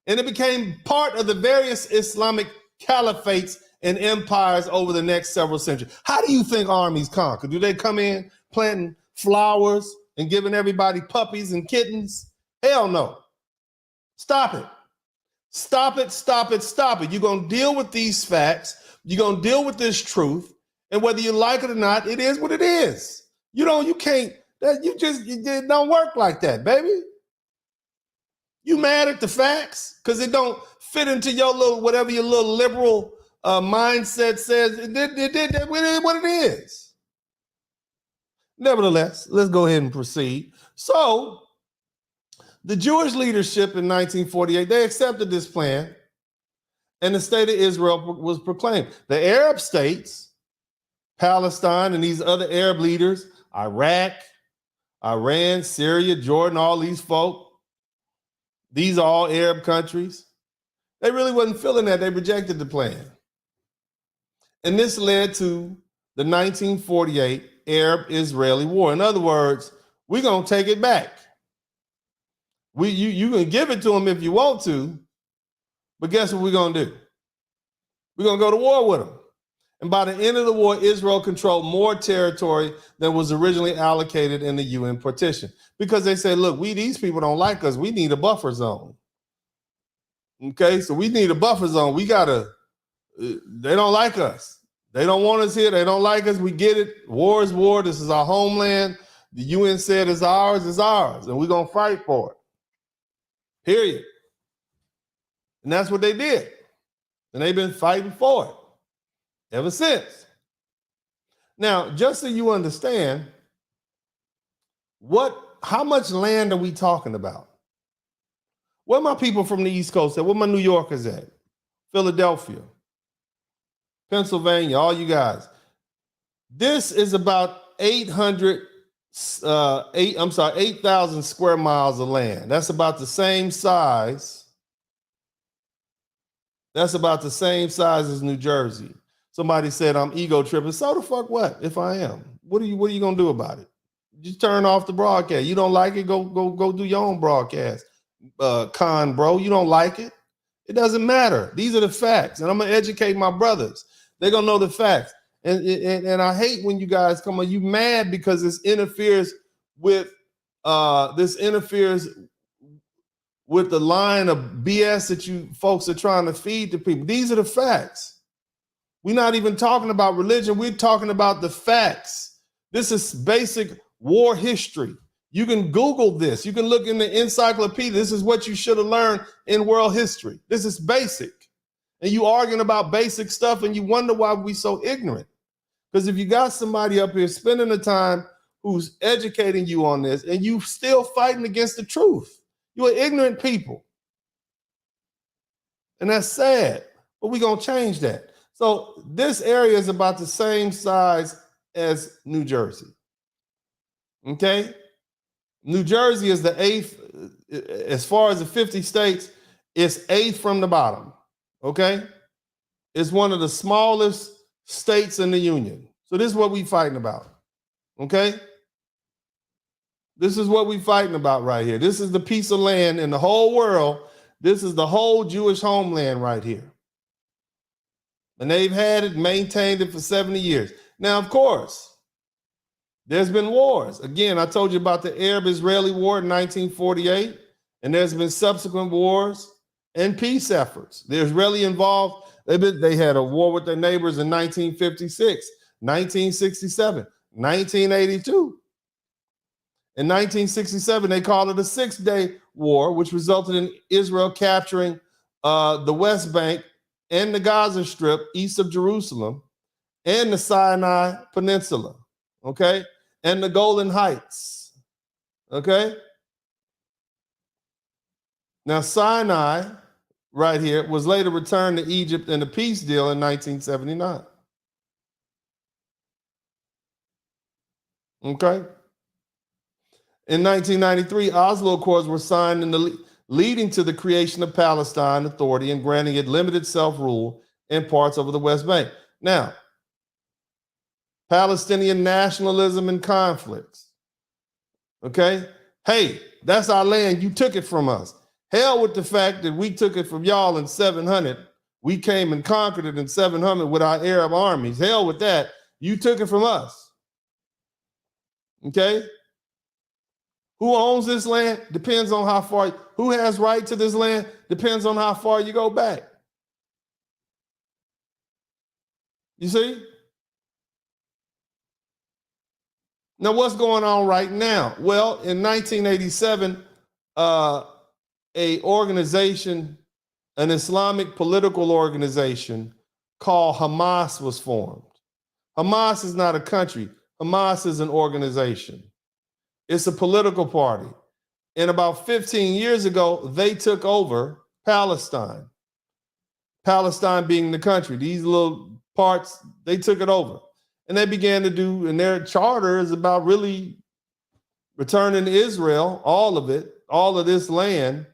and it became part of the various Islamic caliphates and empires over the next several centuries. How do you think armies conquer? Do they come in planting flowers and giving everybody puppies and kittens? Hell no. Stop it. Stop it, stop it, stop it. You're going to deal with these facts. You're going to deal with this truth. And whether you like it or not, it is what it is. You don't work like that, baby. You mad at the facts because it don't fit into your little, whatever your little liberal mindset says. It is what it is. Nevertheless, let's go ahead and proceed. So the Jewish leadership in 1948, they accepted this plan and the state of Israel was proclaimed. The Arab states, Palestine and these other Arab leaders, Iraq, Iran, Syria, Jordan, all these folk, these are all Arab countries. They really wasn't feeling that. They rejected the plan. And this led to the 1948 Arab-Israeli War. In other words, we're going to take it back. You can give it to them if you want to, but guess what we're going to do? We're going to go to war with them. And by the end of the war, Israel controlled more territory than was originally allocated in the UN partition. Because they said, look, these people don't like us. We need a buffer zone. Okay, so we need a buffer zone. They don't like us. They don't want us here. They don't like us. We get it. War is war. This is our homeland. The UN said it's ours. And we're going to fight for it. Period. And that's what they did. And they've been fighting for it ever since. Now, just so you understand, how much land are we talking about? Where my people from the East Coast at? Where my New Yorkers at? Philadelphia, Pennsylvania, all you guys. This is about 8,000 square miles of land. That's about the same size. That's about the same size as New Jersey. Somebody said I'm ego tripping. So the fuck what if I am? What are you gonna do about it? Just turn off the broadcast. You don't like it, go do your own broadcast. Bro, you don't like it. It doesn't matter. These are the facts. And I'm going to educate my brothers. They're going to know the facts. And I hate when you guys come on, you mad because this interferes with the line of BS that you folks are trying to feed to people. These are the facts. We're not even talking about religion. We're talking about the facts. This is basic war history. You can Google this. You can look in the encyclopedia. This is what you should have learned in world history. This is basic. And you arguing about basic stuff and you wonder why we're so ignorant. Because if you got somebody up here spending the time who's educating you on this and you still fighting against the truth, you're ignorant people. And that's sad, but we're going to change that. So this area is about the same size as New Jersey. Okay? New Jersey is the 8th, as far as the 50 states, it's 8th from the bottom. Okay? It's one of the smallest states in the union. So this is what we're fighting about. Okay? This is what we're fighting about right here. This is the piece of land in the whole world. This is the whole Jewish homeland right here. And they've had it, maintained it for 70 years. Now, of course, there's been wars. Again, I told you about the Arab-Israeli War in 1948, and there's been subsequent wars and peace efforts. The Israeli involved, they had a war with their neighbors in 1956, 1967, 1982. In 1967, they called it a 6-day war, which resulted in Israel capturing the West Bank and the Gaza Strip east of Jerusalem and the Sinai Peninsula, okay? And the Golan Heights, okay? Now, Sinai, right here, was later returned to Egypt in a peace deal in 1979. Okay? In 1993, Oslo Accords were signed leading to the creation of Palestine Authority and granting it limited self-rule in parts of the West Bank. Now, Palestinian nationalism and conflicts. Okay? Hey, that's our land. You took it from us. Hell with the fact that we took it from y'all in 700. We came and conquered it in 700 with our Arab armies. Hell with that. You took it from us. Okay? Who owns this land? Depends on how far. Who has right to this land? Depends on how far you go back. You see? Now, what's going on right now? Well, in 1987, an organization, an Islamic political organization called Hamas was formed. Hamas is not a country. Hamas is an organization. It's a political party. And about 15 years ago, they took over Palestine. Palestine being the country. These little parts, they took it over. And they began to do, and their charter is about really returning Israel, all of it, all of this land,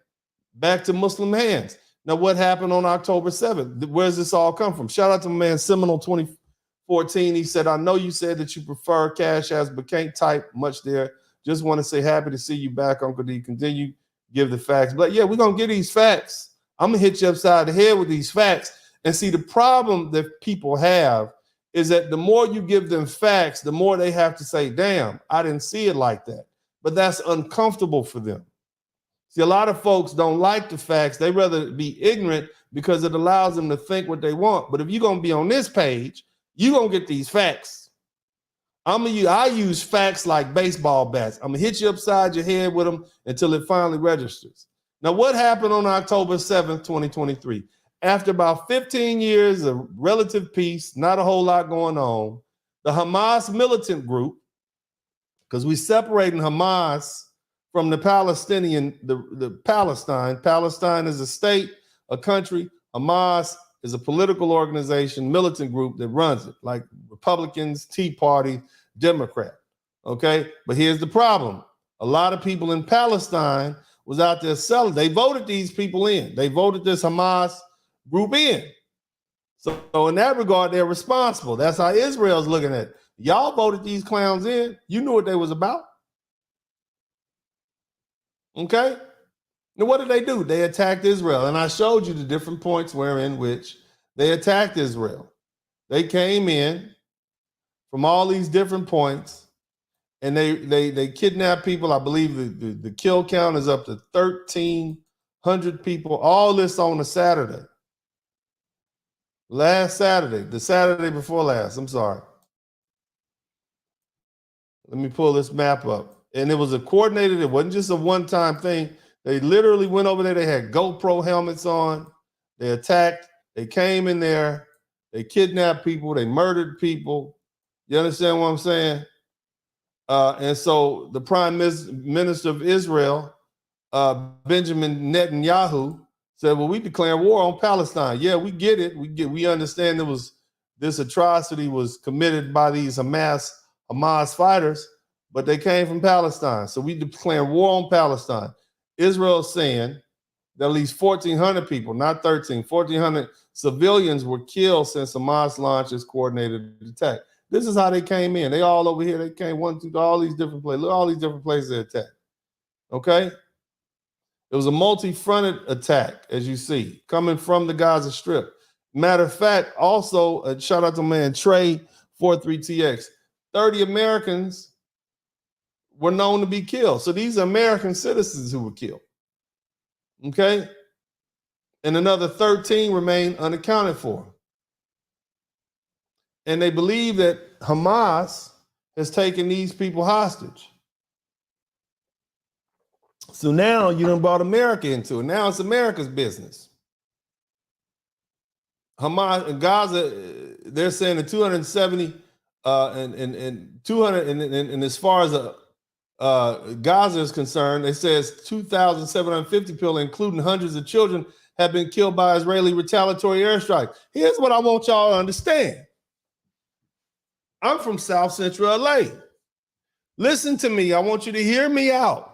back to Muslim hands. Now, what happened on October 7th? Where does this all come from? Shout out to my man Seminole 2014. He said, I know you said that you prefer cash apps, but can't type much there. Just want to say happy to see you back, Uncle D. Continue, give the facts. But yeah, we're going to get these facts. I'm going to hit you upside the head with these facts. And see, the problem that people have is that the more you give them facts, the more they have to say, damn, I didn't see it like that. But that's uncomfortable for them. See, a lot of folks don't like the facts. They rather be ignorant because it allows them to think what they want. But if you're going to be on this page, you're going to get these facts. I use facts like baseball bats. I'm going to hit you upside your head with them until it finally registers. Now, what happened on October 7th, 2023? After about 15 years of relative peace, not a whole lot going on, the Hamas militant group, because we're separating Hamas from the Palestinian, the Palestine. Palestine is a state, a country. Hamas is a political organization, militant group that runs it, like Republicans, Tea Party, Democrat. Okay, but here's the problem. A lot of people in Palestine was out there selling. They voted these people in. They voted this Hamas group in. So in that regard, they're responsible. That's how Israel's looking at it. Y'all voted these clowns in. You knew what they was about. Okay? Now, what did they do? They attacked Israel. And I showed you the different points wherein which they attacked Israel. They came in from all these different points, and they kidnapped people. I believe the kill count is up to 1,300 people. All this on a Saturday. Last Saturday, the Saturday before last, I'm sorry. Let me pull this map up. And it was a coordinated, it wasn't just a one-time thing. They literally went over there. They had GoPro helmets on. They attacked. They came in there. They kidnapped people. They murdered people. You understand what I'm saying? And so the Prime Minister of Israel, Benjamin Netanyahu, said, well, we declare war on Palestine. Yeah, we get it. We understand this atrocity was committed by these Hamas fighters, but they came from Palestine. So we declare war on Palestine. Israel is saying that at least 1,400 people, not 13, 1,400 civilians were killed since Hamas launched its coordinated attack. This is how they came in. They all over here. They came all these different places. Look, all these different places they attacked. Okay? It was a multi-fronted attack, as you see, coming from the Gaza Strip. Matter of fact, also, shout out to man Trey 43TX, 30 Americans were known to be killed. So these are American citizens who were killed. Okay? And another 13 remain unaccounted for. And they believe that Hamas has taken these people hostage. So now you done brought America into it. Now it's America's business. Hamas in Gaza, they're saying that 270 and 200 and as far as Gaza is concerned, it says 2,750 people, including hundreds of children, have been killed by Israeli retaliatory airstrikes. Here's what I want y'all to understand. I'm from South Central LA. Listen to me. I want you to hear me out.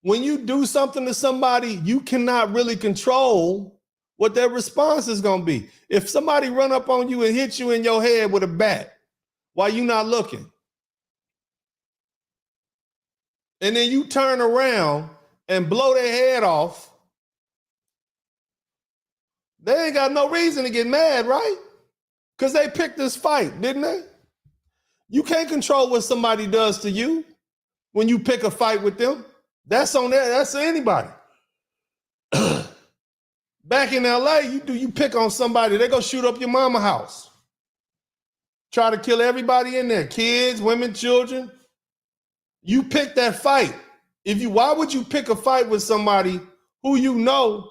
When you do something to somebody, you cannot really control what their response is going to be. If somebody run up on you and hit you in your head with a bat while you're not looking, and then you turn around and blow their head off, they ain't got no reason to get mad, right? Because they picked this fight, didn't they? You can't control what somebody does to you when you pick a fight with them. That's on there. That's anybody. Back in LA, you pick on somebody, they go shoot up your mama house. Try to kill everybody in there, kids, women, children. You pick that fight. Why would you pick a fight with somebody who you know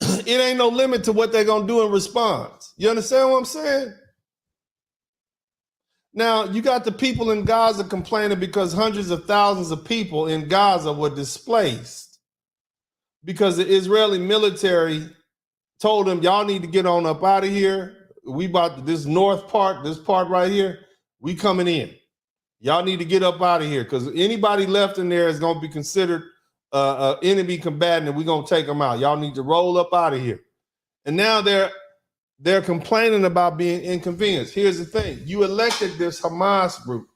it ain't no limit to what they're gonna do in response? You understand what I'm saying? Now, you got the people in Gaza complaining because hundreds of thousands of people in Gaza were displaced because the Israeli military told them, y'all need to get on up out of here. We about this north part, this part right here, we coming in. Y'all need to get up out of here because anybody left in there is going to be considered an enemy combatant and we're going to take them out. Y'all need to roll up out of here. And now they're complaining about being inconvenienced. Here's the thing. You elected this Hamas group.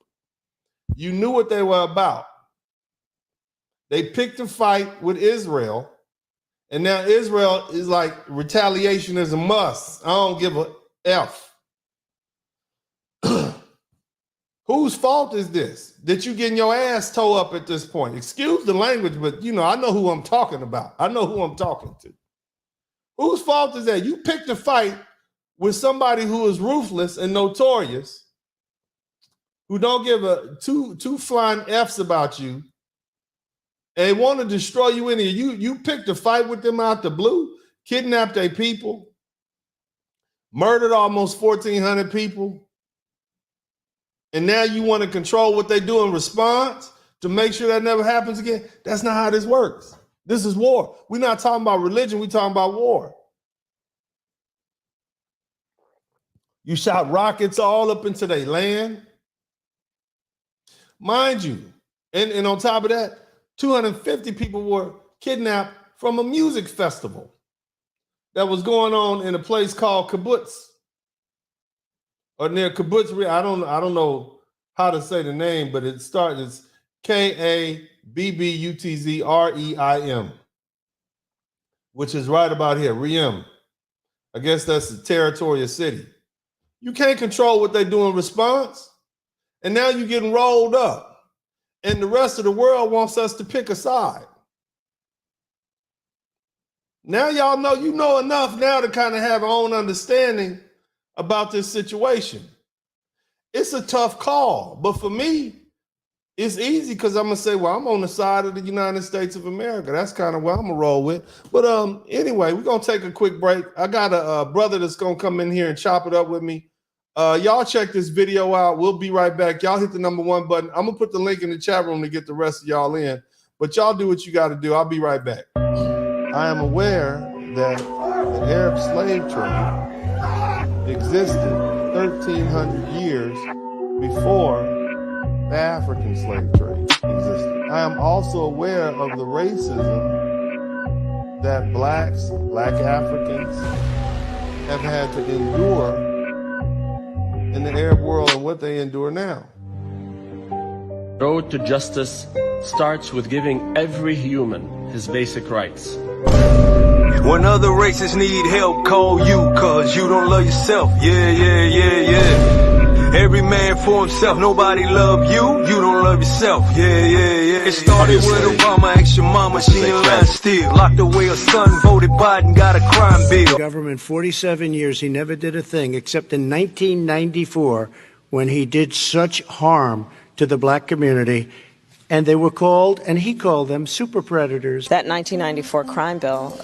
You knew what they were about. They picked a fight with Israel, and now Israel is like, retaliation is a must. I don't give a F. Whose fault is this? That you getting your ass towed up at this point? Excuse the language, but I know who I'm talking about. I know who I'm talking to. Whose fault is that? You picked a fight with somebody who is ruthless and notorious, who don't give a two flying F's about you, and want to destroy you in here. You picked a fight with them out the blue, kidnapped their people, murdered almost 1,400 people, and now you want to control what they do in response to make sure that never happens again? That's not how this works. This is war. We're not talking about religion. We're talking about war. You shot rockets all up into their land. Mind you, and on top of that, 250 people were kidnapped from a music festival that was going on in a place called Kibbutz, or near Kibbutz. I don't know how to say the name, but it's K-A-B-U-T-Z. Bbutzreim, which is right about here, Reim. I guess that's the territory of city. You can't control what they do in response. And now you're getting rolled up. And the rest of the world wants us to pick a side. Now y'all know, you know enough now to kind of have our own understanding about this situation. It's a tough call, but for me, it's easy because I'm gonna say, well, I'm on the side of the United States of America. That's kind of what I'm gonna roll with. But anyway, we're gonna take a quick break. I got a brother that's gonna come in here and chop it up with me. Y'all check this video out. We'll be right back. Y'all hit the #1 button. I'm gonna put the link in the chat room to get the rest of y'all in. But y'all do what you got to do. I'll be right back. I am aware that the Arab slave trade existed 1,300 years before the African slave trade existed. I am also aware of the racism that black Africans have had to endure in the Arab world and what they endure now.
The road to justice starts with giving every human his basic rights.
When other races need help, call you, cause you don't love yourself. Yeah. Every man for himself, nobody love you, you don't love yourself. Yeah. It started with Obama, asked your mama, she in line still. Locked away her son, voted Biden, got a crime bill.
Government, 47 years, he never did a thing except in 1994 when he did such harm to the black community. And they were called, and he called them, super predators.
That 1994 crime bill,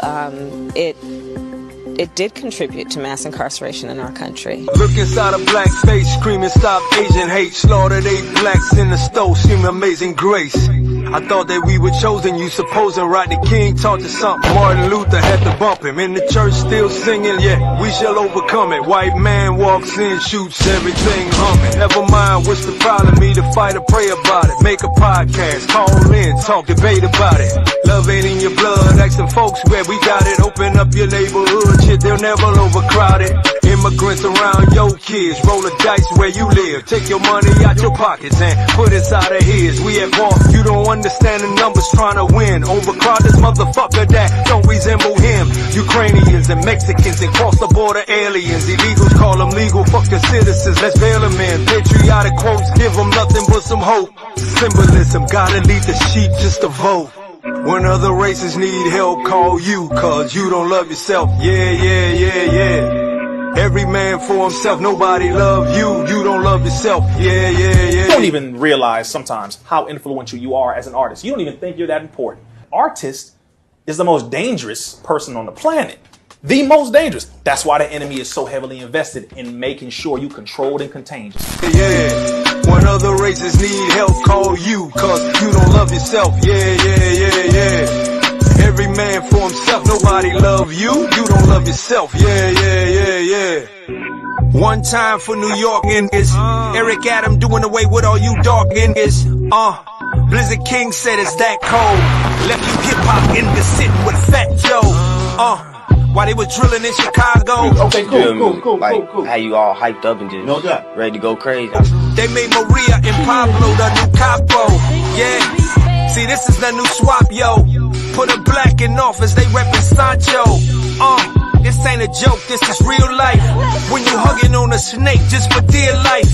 it did contribute to mass incarceration in our country.
Look inside a black face, screaming stop Asian hate. Slaughtered 8 blacks in the stove, screaming amazing grace. I thought that we were chosen, you supposing Rodney King taught us something. Martin Luther had to bump him. In the church still singing, yeah, we shall overcome it. White man walks in, shoots everything humming. Never mind what's the problem, either fight or pray about it. Make a podcast, call in, talk, debate about it. Love ain't in your blood, ask some folks where we got it. Open up your neighborhood, shit, they'll never overcrowd it. Immigrants around your kids, roll a dice where you live. Take your money out your pockets and put inside of his. We at war, you don't understand the numbers trying to win. Overcrowd this motherfucker that don't resemble him. Ukrainians and Mexicans and cross the border aliens. Illegals call them legal, fuck the citizens, let's bail them in. Patriotic quotes, give them nothing but some hope. Symbolism, gotta lead the sheep just to vote. When other races need help, call you, cause you don't love yourself. Yeah. Every man for himself, nobody love you, you don't love yourself. Yeah.
You don't even realize sometimes how influential you are as an artist. You don't even think you're that important. Artist is the most dangerous person on the planet. The most dangerous. That's why the enemy is so heavily invested in making sure you controlled and contained.
Yeah. When other races need help, call you, cause you don't love yourself. Yeah. Every man for himself, nobody love you, you don't love yourself. Yeah. One time for New York niggas, Eric Adam doing away with all you dark niggas. Blizzard King said it's that cold. Left you hip hop niggas sitting with Fat Joe. While they was drilling in Chicago.
Okay, cool. How you all hyped up and just ready to go crazy.
They made Maria and Pablo the new capo. Yeah. See, this is the new swap, yo. Put a black in office, they reppin' Sancho. This ain't a joke, this is real life. When you hugging on a snake just for dear life.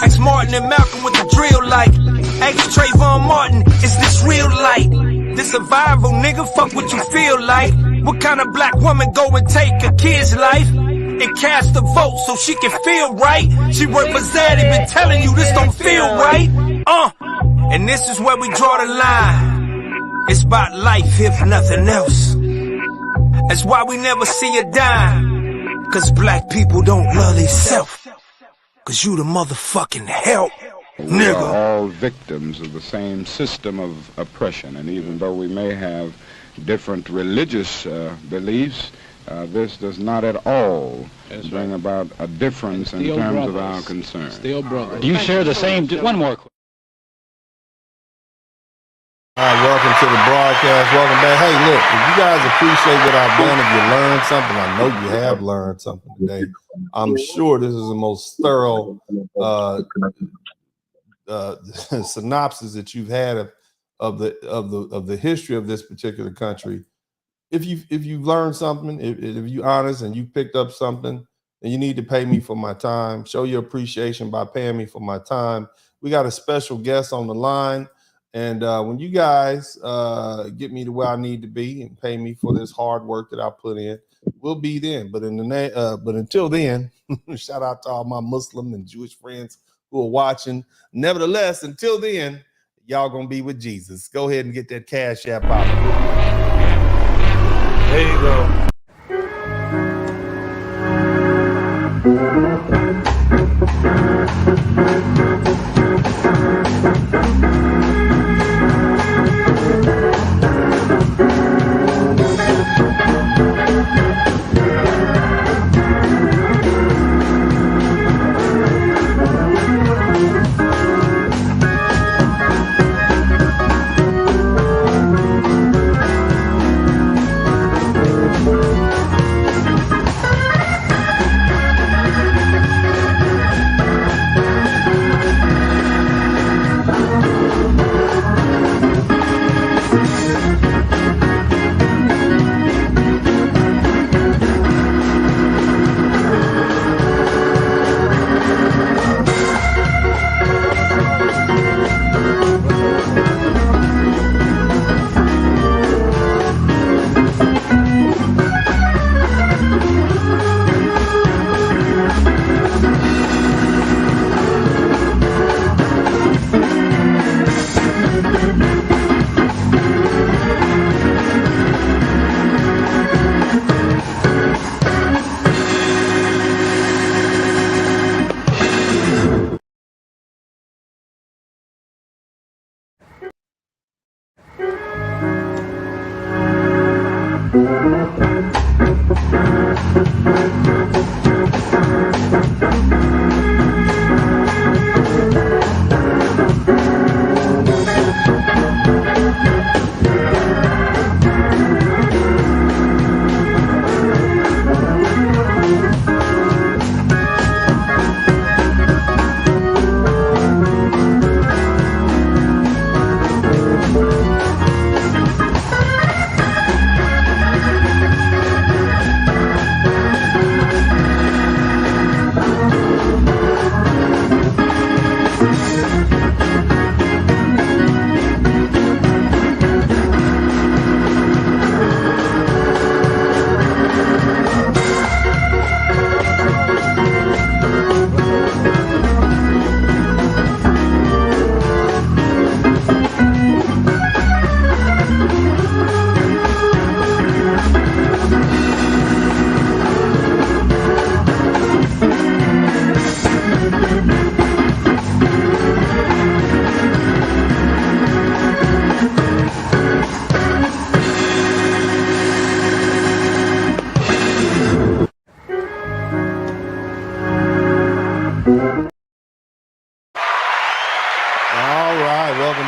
Ask Martin and Malcolm what the drill like. Ask Trayvon Martin, is this real light? This survival, nigga, fuck what you feel like. What kind of black woman go and take a kid's life? And cast a vote so she can feel right. She worked for Zaddy, been telling you this don't feel right. And this is where we draw the line. It's about life, if nothing else. That's why we never see a dime. Cause black people don't love themselves. Cause you the motherfucking help, nigga.
We are all victims of the same system of oppression. And even though we may have different religious beliefs, this does not at all bring about a difference in terms of our concern.
Still brothers. Do you share the same? One more question.
All right, welcome to the broadcast. Welcome back. Hey, look, if you guys appreciate what I've done, if you learned something, I know you have learned something today. I'm sure this is the most thorough synopsis that you've had of the history of this particular country. If you learned something, if you honest and you picked up something, then you need to pay me for my time. Show your appreciation by paying me for my time. We got a special guest on the line, and when you guys get me to where I need to be and pay me for this hard work that I put in, we'll be then. But but until then, shout out to all my Muslim and Jewish friends who are watching. Nevertheless, until then, y'all gonna be with Jesus. Go ahead and get that Cash App out. There you go.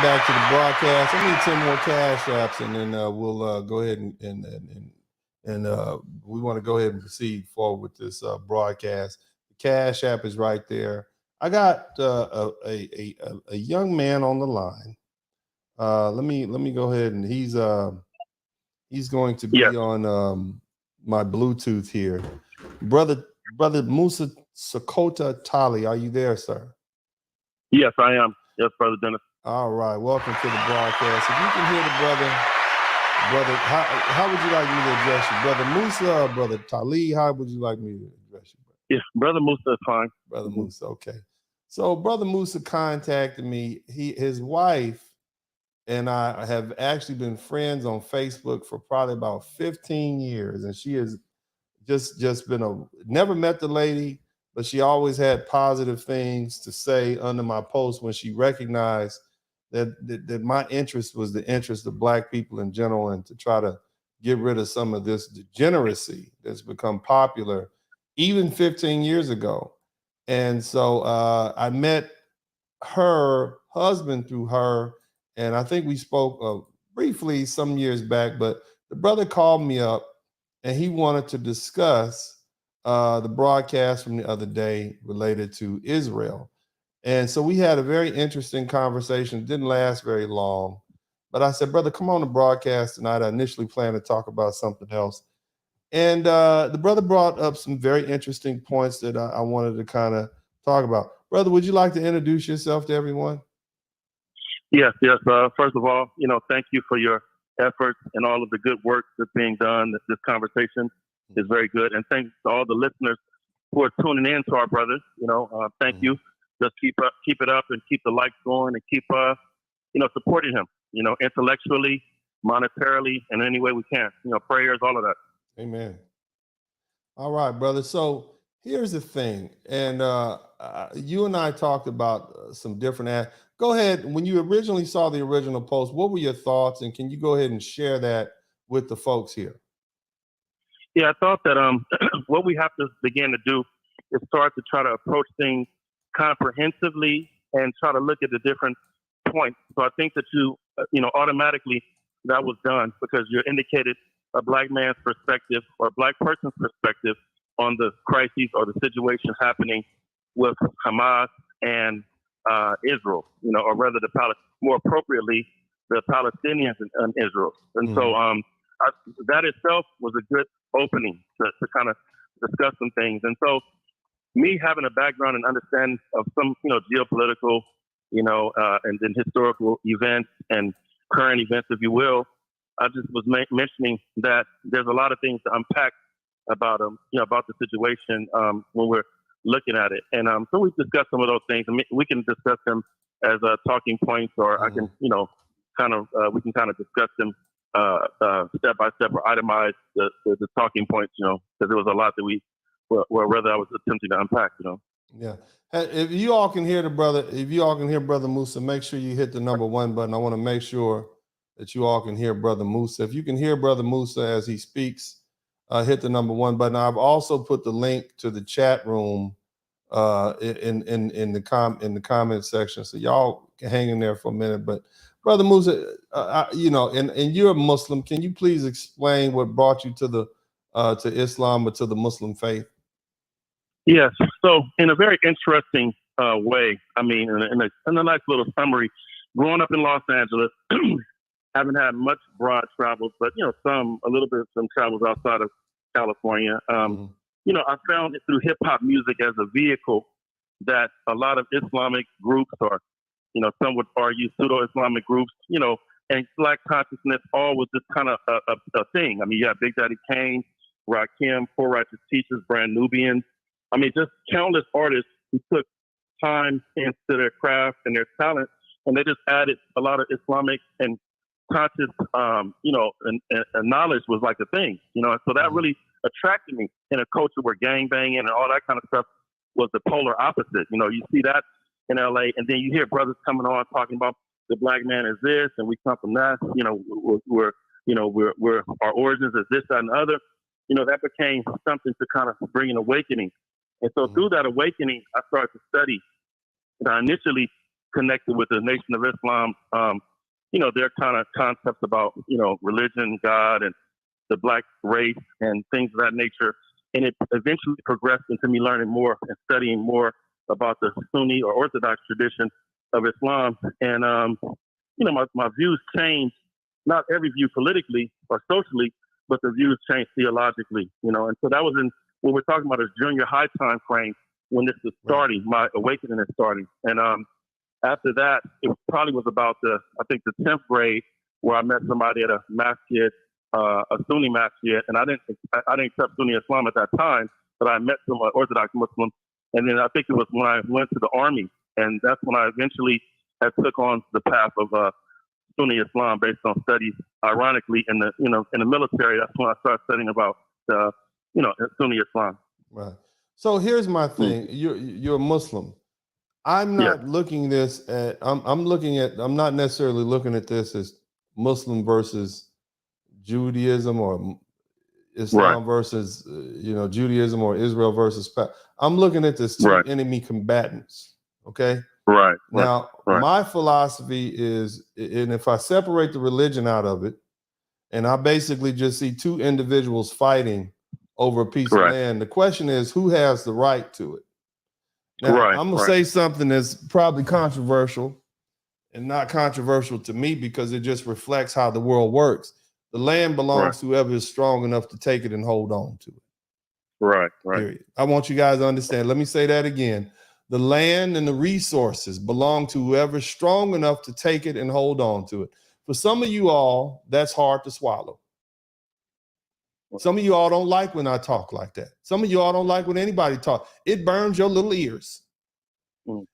Back to the broadcast. I need 10 more Cash Apps, and then we'll go ahead and we want to go ahead and proceed forward with this broadcast. The Cash App is right there. I got a young man on the line. Let me go ahead, and he's going to be on my Bluetooth here. Brother Musa Sakota Tali, are you there, sir?
Yes, I am. Yes, Brother Dennis.
All right, welcome to the broadcast. If you can hear the brother, how would you like me to address you? Brother Musa or Brother Tali, how would you like me to address you?
Yes, Brother Musa is fine.
Brother Musa, okay. So Brother Musa contacted me. His wife and I have actually been friends on Facebook for probably about 15 years, and she has just been never met the lady, but she always had positive things to say under my post when she recognized that my interest was the interest of Black people in general, and to try to get rid of some of this degeneracy that's become popular even 15 years ago. And so I met her husband through her, and I think we spoke briefly some years back, but the brother called me up and he wanted to discuss the broadcast from the other day related to Israel. And so we had a very interesting conversation. It didn't last very long, But I said, brother, come on the broadcast tonight. I initially planned to talk about something else. And the brother brought up some very interesting points that I wanted to kind of talk about. Brother, would you like to introduce yourself to everyone?
Yes. First of all, thank you for your efforts and all of the good work that's being done. This conversation is very good. And thanks to all the listeners who are tuning in to our brothers. Thank you. Just keep it up and keep the likes going and keep, supporting him, intellectually, monetarily, in any way we can, prayers, all of that.
Amen. All right, brother. So here's the thing. And you and I talked about some different go ahead. When you originally saw the original post, what were your thoughts? And can you go ahead and share that with the folks here?
Yeah, I thought that what we have to begin to do is start to try to approach things comprehensively and try to look at the different points. So I think that you automatically that was done because you indicated a black man's perspective or a black person's perspective on the crises or the situation happening with Hamas and Israel, or rather more appropriately, the Palestinians and Israel. And so that itself was a good opening to kind of discuss some things. And so me having a background and understanding of some, geopolitical, and then historical events and current events, if you will, I just was mentioning that there's a lot of things to unpack about about the situation when we're looking at it. And so we discussed some of those things, and we can discuss them as talking points, or I can, we can kind of discuss them step by step or itemize the talking points, because there was a lot that I was attempting to unpack,
Yeah. If you all can hear Brother Musa, make sure you hit the number 1 button. I want to make sure that you all can hear Brother Musa. If you can hear Brother Musa as he speaks, hit the number 1 button. I've also put the link to the chat room in the comment section, so y'all can hang in there for a minute. But Brother Musa, and you're a Muslim. Can you please explain what brought you to Islam or to the Muslim faith?
Yes. So in a very interesting way, I mean, in a nice little summary, growing up in Los Angeles, haven't had much broad travels, but some travels outside of California. I found it through hip hop music as a vehicle that a lot of Islamic groups, or some would argue pseudo-Islamic groups, and Black consciousness, all was just kind of a thing. I mean, you have Big Daddy Kane, Rakim, Poor Righteous Teachers, Brand Nubians. I mean, just countless artists who took time into their craft and their talent, and they just added a lot of Islamic and conscious, and knowledge was like a thing, and so that really attracted me in a culture where gangbanging and all that kind of stuff was the polar opposite. You see that in LA, and then you hear brothers coming on talking about the black man is this, and we come from that. We're our origins is this, that, and the other. That became something to kind of bring an awakening. And so through that awakening, I started to study. And I initially connected with the Nation of Islam, their kind of concepts about, religion, God, and the black race and things of that nature. And it eventually progressed into me learning more and studying more about the Sunni or Orthodox tradition of Islam. And, my views changed, not every view politically or socially, but the views changed theologically, and so that was when we're talking about a junior high time frame when this is starting, my awakening is starting. And after that, it probably was about the 10th grade where I met somebody at a masjid, a Sunni masjid, and I didn't accept Sunni Islam at that time, but I met some Orthodox Muslims. And then I think it was when I went to the army, and that's when I eventually took on the path of Sunni Islam based on studies. Ironically, in the military, that's when I started studying about Sunni Islam.
Right. So here's my thing: you're a Muslim. I'm not looking this at. I'm not necessarily looking at this as Muslim versus Judaism or Islam versus Judaism or Israel versus. I'm looking at this two enemy combatants. Okay.
Right.
Now, my philosophy is, and if I separate the religion out of it, and I basically just see two individuals fighting over a piece of land, the question is, who has the right to it? Now, I'm going to say something that's probably controversial, and not controversial to me because it just reflects how the world works. The land belongs to whoever is strong enough to take it and hold on to it.
Right.
Period. I want you guys to understand. Let me say that again. The land and the resources belong to whoever is strong enough to take it and hold on to it. For some of you all, that's hard to swallow. Some of you all don't like when I talk like that. Some of you all don't like when anybody talk. It burns your little ears.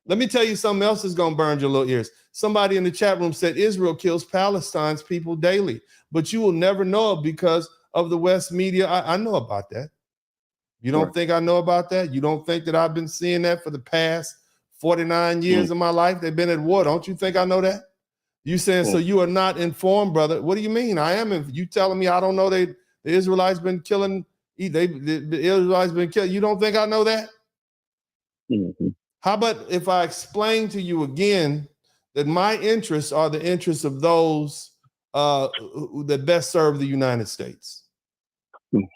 Let me tell you something else that's going to burn your little ears. Somebody in the chat room said Israel kills Palestine's people daily, but you will never know it because of the West media. I know about that. You don't think I know about that? You don't think that I've been seeing that for the past 49 years of my life? They've been at war. Don't you think I know that? You saying, so you are not informed, brother. What do you mean? I am. You telling me I don't know the Israelites been killing, the Israelites been killing. You don't think I know that? How about if I explain to you again that my interests are the interests of those that best serve the United States?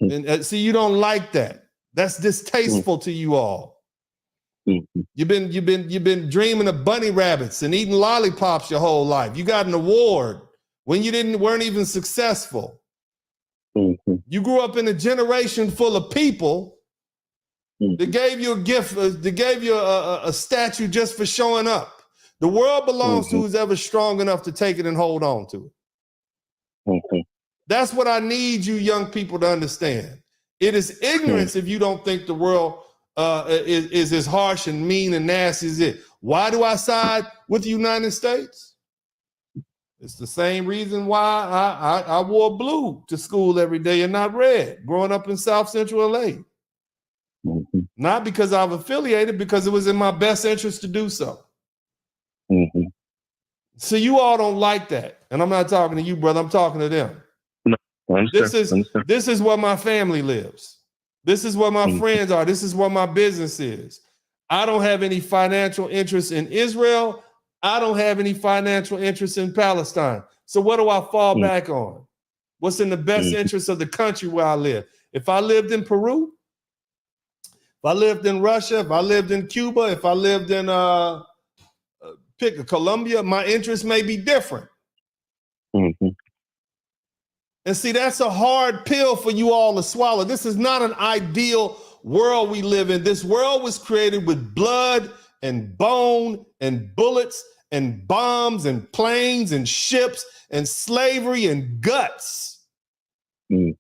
And see, you don't like that. That's distasteful to you all. You've been dreaming of bunny rabbits and eating lollipops your whole life. You got an award when you weren't even successful. You grew up in a generation full of people that gave you a gift, that gave you a statue just for showing up. The world belongs to who's ever strong enough to take it and hold on to it. That's what I need you young people to understand. It is ignorance if you don't think the world is as harsh and mean and nasty as it. Why do I side with the United States? It's the same reason why I wore blue to school every day and not red growing up in South Central LA. Not because I've affiliated, because it was in my best interest to do so. So you all don't like that. And I'm not talking to you, brother. I'm talking to them. This is where my family lives. This is where my friends are. This is where my business is. I don't have any financial interest in Israel. I don't have any financial interest in Palestine. So what do I fall back on? What's in the best interest of the country where I live? If I lived in Peru, if I lived in Russia, if I lived in Cuba, if I lived in Colombia, my interests may be different. And see, that's a hard pill for you all to swallow. This is not an ideal world we live in. This world was created with blood and bone and bullets and bombs and planes and ships and slavery and guts. And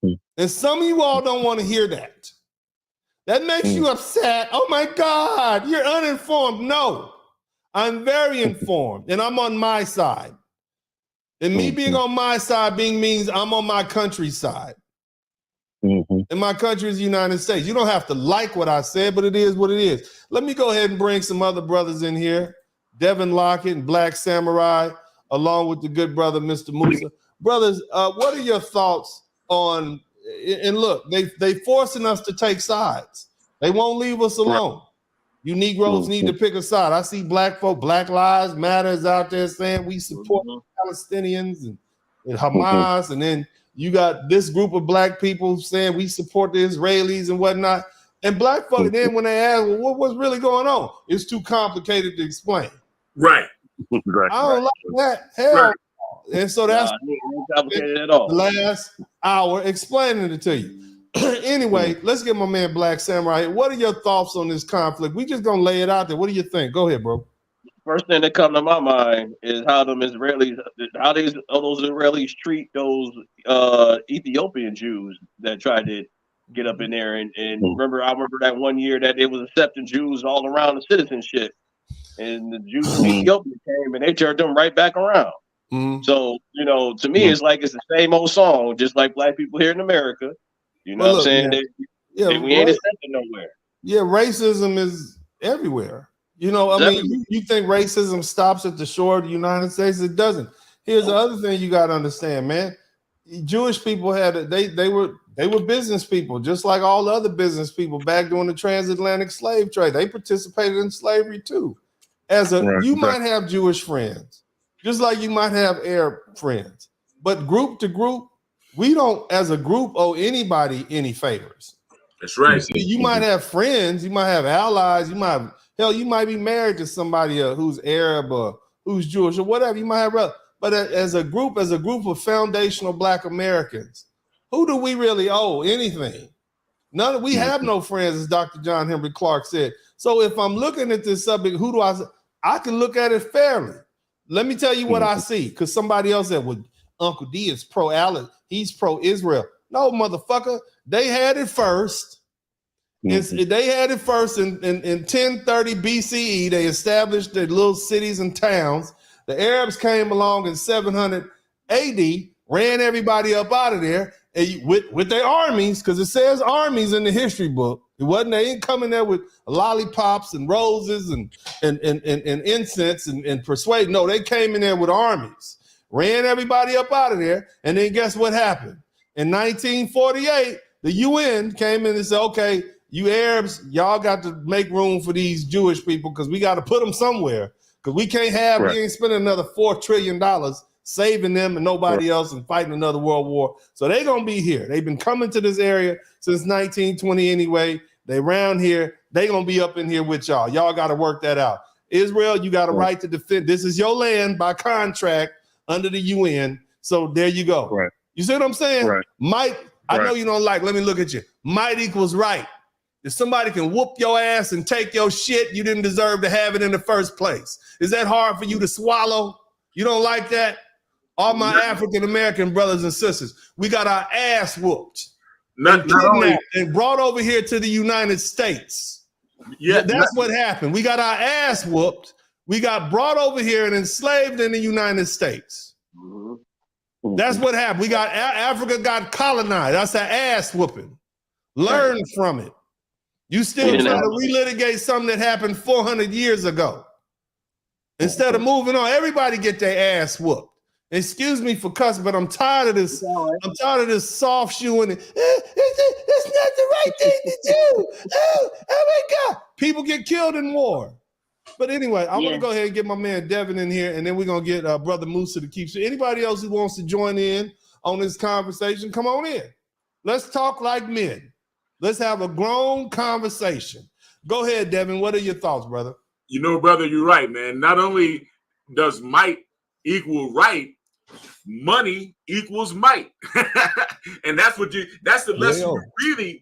some of you all don't want to hear that. That makes you upset. Oh my God, you're uninformed. No, I'm very informed and I'm on my side. And me being on my side means I'm on my country's side. And my country is the United States. You don't have to like what I said, but it is what it is. Let me go ahead and bring some other brothers in here. Devin Lockett and Black Samurai, along with the good brother, Mr. Musa. Brothers, what are your thoughts on, and look, they forcing us to take sides. They won't leave us alone. You Negroes need to pick a side. I see black folk, Black Lives Matter is out there saying we support Palestinians and Hamas. And then you got this group of black people saying we support the Israelis and whatnot. And black folk, then when they ask, well, what's really going on? It's too complicated to explain.
Right.
I don't like that. Hell. And so that's
complicated at all.
The last hour explaining it to you. Anyway, let's get my man Black Samurai. What are your thoughts on this conflict? We just gonna lay it out there. What do you think? Go ahead, bro.
First thing that come to my mind is how those Israelis treat those Ethiopian Jews that tried to get up in there. And remember, I remember that one year that it was accepting Jews all around the citizenship, and the Jews from Ethiopia came and they turned them right back around. So to me, it's like it's the same old song, just like black people here in America. You know what I'm saying? We ain't accepting nowhere.
Yeah, racism is everywhere. I mean, you think racism stops at the shore of the United States? It doesn't. Here's the other thing you got to understand, man. Jewish people they were business people, just like all the other business people back during the transatlantic slave trade. They participated in slavery too. You might have Jewish friends, just like you might have Arab friends, but group to group, we don't, as a group, owe anybody any favors.
That's right.
You might have friends, you might have allies, you might be married to somebody who's Arab or who's Jewish or whatever. You might have relatives. But as a group of foundational Black Americans, who do we really owe anything? We have no friends, as Dr. John Henry Clark said. So if I'm looking at this subject, who do I can look at it fairly. Let me tell you what I see, because somebody else said, well, Uncle D is pro-Alex, he's pro-Israel. No, motherfucker, they had it first. They had it first in 1030 BCE. They established their little cities and towns. The Arabs came along in 700 AD, ran everybody up out of there, and with their armies, because it says armies in the history book. They ain't coming there with lollipops and roses and incense and persuade. No, they came in there with armies, ran everybody up out of there, and then guess what happened? In 1948, the UN came in and said, okay, you Arabs, y'all got to make room for these Jewish people because we got to put them somewhere. Because we can't we ain't spending another $4 trillion saving them and nobody else and fighting another world war. So they're going to be here. They've been coming to this area since 1920 anyway. They round here. They're going to be up in here with y'all. Y'all got to work that out. Israel, you got a right to defend. This is your land by contract under the UN. So there you go. Right. You see what I'm saying? Right. Might, I know you don't like, let me look at you. Might equals right. If somebody can whoop your ass and take your shit, you didn't deserve to have it in the first place. Is that hard for you to swallow? You don't like that? All my African-American brothers and sisters, we got our ass whooped. Not only, and brought over here to the United States. Yeah, that's what happened. We got our ass whooped. We got brought over here and enslaved in the United States. That's what happened. We got Africa got colonized. That's an ass whooping. Learn from it. You still trying to relitigate something that happened 400 years ago. Instead of moving on, everybody get their ass whooped. Excuse me for cussing, but I'm tired of this. I'm tired of this soft shoeing. It's not the right thing to do. Oh my God. People get killed in war. But anyway, I'm going to go ahead and get my man Devin in here, and then we're going to get Brother Musa to keep. So anybody else who wants to join in on this conversation, come on in. Let's talk like men. Let's have a grown conversation. Go ahead, Devin. What are your thoughts, brother?
You know, brother, you're right, man. Not only does might equal right, money equals might. And that's the lesson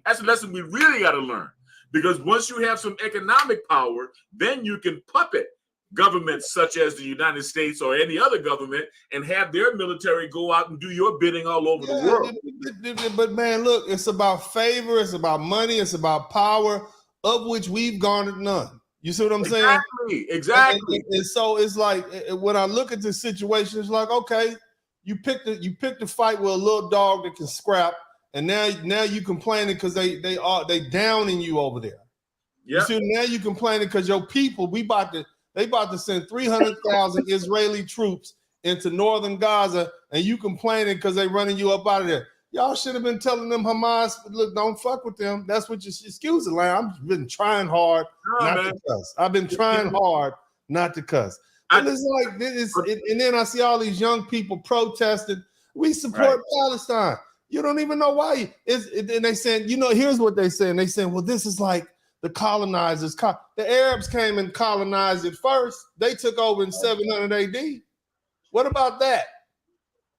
that's the lesson we really got to learn. Because once you have some economic power, then you can puppet governments such as the United States or any other government and have their military go out and do your bidding all over the world.
But man, look, it's about favor, it's about money, it's about power, of which we've garnered none. You see what I'm saying?
Exactly.
And so it's like when I look at this situation, it's like, okay, you picked a fight with a little dog that can scrap, and now you complaining because they downing you over there. Yep. You see, now you complaining because your people, they about to send 300,000 Israeli troops into northern Gaza, and you complaining because they running you up out of there. Y'all should have been telling them Hamas, look, don't fuck with them. That's what you excuse the line. I've been trying hard not to cuss. I've been trying hard not to cuss. But it's like and then I see all these young people protesting. We support Palestine. You don't even know why. And they saying, here's what they saying. They saying, well, this is like the colonizers. The Arabs came and colonized it first. They took over in 700 AD. What about that?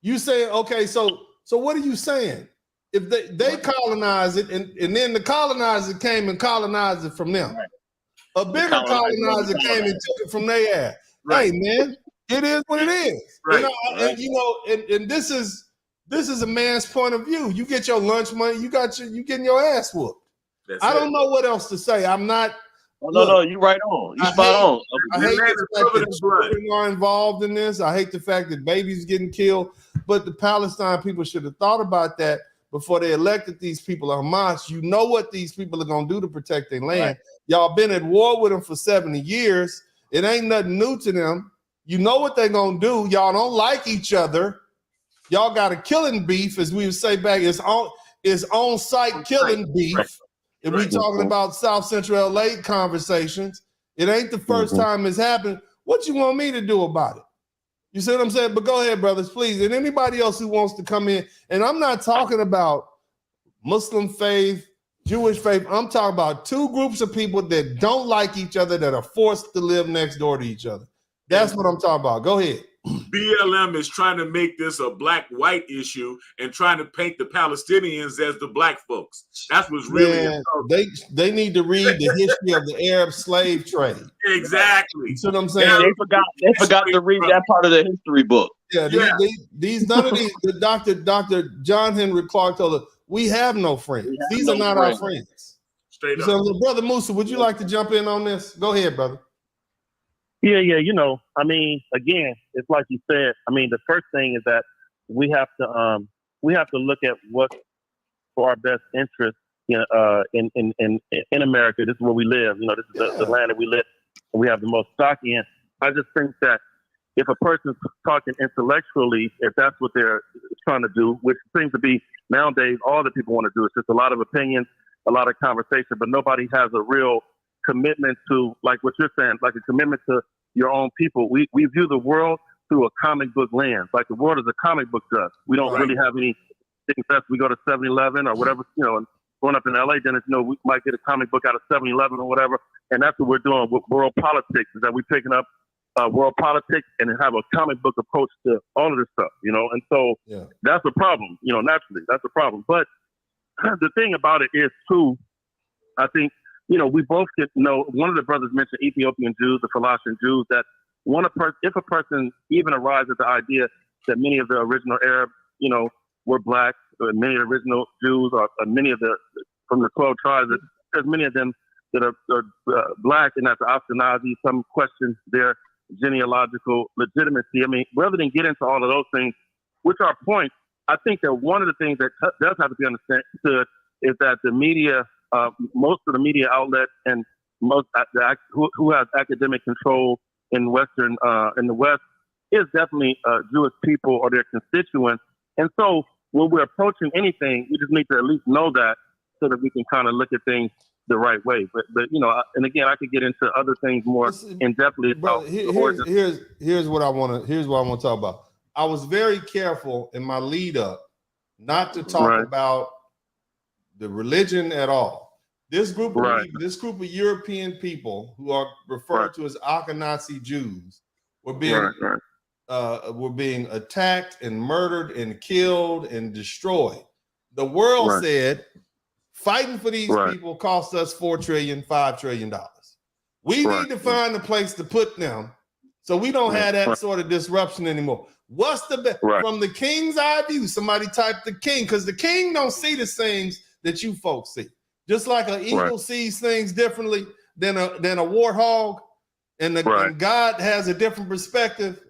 You say, okay, so what are you saying? If they colonized it and then the colonizer came and colonized it from them. A bigger colonizer came and took it from their ass. Hey man, it is what it is. And this is a man's point of view. You get your lunch money, you getting your ass whooped. I don't know what else to say. I'm not.
No, you right on. You spot on.
I hate the fact that children are involved in this. I hate the fact that babies getting killed. But the Palestine people should have thought about that before they elected these people to Hamas. You know what these people are going to do to protect their land. Right. Y'all been at war with them for 70 years. It ain't nothing new to them. You know what they're going to do. Y'all don't like each other. Y'all got a killing beef, as we would say back. It's on-site killing beef. If we're talking about South Central LA conversations, it ain't the first time it's happened. What you want me to do about it? You see what I'm saying? But go ahead, brothers, please. And anybody else who wants to come in, and I'm not talking about Muslim faith, Jewish faith. I'm talking about two groups of people that don't like each other, that are forced to live next door to each other. That's what I'm talking about. Go ahead.
BLM is trying to make this a black-white issue and trying to paint the Palestinians as the black folks. That's what's really
they need to read the history of the Arab slave trade.
Exactly.
You see what I'm saying?
They forgot to read that part of the history book.
Yeah, these none of these. Dr. John Henry Clark told us we have no friends. These are not our friends.
Straight up.
So, Brother Musa, would you like to jump in on this? Go ahead, brother.
Yeah. I mean, again, it's like you said. I mean, the first thing is that we have to look at what's for our best interest in America. This is where we live. This is the land that we live, and we have the most stock in. I just think that if a person's talking intellectually, if that's what they're trying to do, which seems to be nowadays all that people want to do, it's just a lot of opinions, a lot of conversation, but nobody has a real commitment to, like what you're saying, like a commitment to your own people. We view the world through a comic book lens, like the world is a comic book to us. We don't really have any things that we go to 7-Eleven or whatever, and growing up in LA, then it's, we might get a comic book out of 7-Eleven or whatever. And that's what we're doing with world politics, is that we're picking up world politics and have a comic book approach to all of this stuff, and so that's a problem, naturally, that's a problem. But the thing about it is too, I think, we both get know, one of the brothers mentioned Ethiopian Jews, the Philadelphian Jews, that if a person even arrives at the idea that many of the original Arabs, were black, or many of the original Jews, or many of from the 12 tribes, there's many of them that are black, and that's the Ashkenazi, some question their genealogical legitimacy. I mean, rather than get into all of those things, which are points, I think that one of the things that does have to be understood is that the media, most of the media outlets and most who has academic control in the West is definitely Jewish people or their constituents. And so when we're approaching anything, we just need to at least know that so that we can kind of look at things the right way. But and again, I could get into other things more in depthly.
Here's what I want to talk about. I was very careful in my lead up not to talk about the religion at all. This group of European people who are referred to as Ashkenazi Jews were being attacked and murdered and killed and destroyed. The world said fighting for these people cost us $4 trillion, $5 trillion. We need to find a place to put them so we don't have that sort of disruption anymore. What's the best from the king's eye view? Somebody type the king, because the king don't see the things that you folks see. Just like an eagle sees things differently than a warthog, and God has a different perspective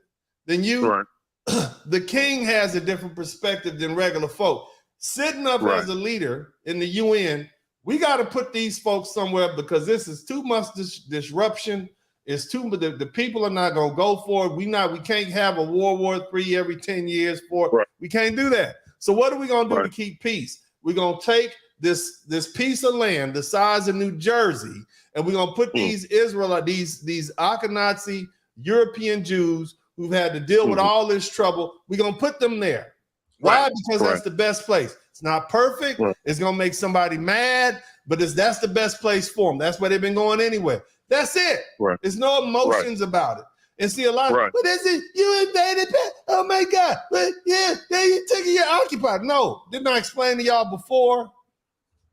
than you. The king has a different perspective than regular folk. Sitting up as a leader in the UN, we got to put these folks somewhere, because this is too much disruption. It's the people are not going to go for it. We can't have a World War III every 10 years for it. We can't do that. So what are we going to do to keep peace? We're going to take this piece of land the size of New Jersey, and we're going to put these these Ashkenazi European Jews who've had to deal with all this trouble. We're going to put them there. Why? Because that's the best place. It's not perfect. It's going to make somebody mad, but that's the best place for them. That's where they've been going anyway. That's it. There's no emotions about it. And see, a lot of, but is it you invaded? Oh my God. But yeah, you taking your occupied. No, didn't I explain to y'all before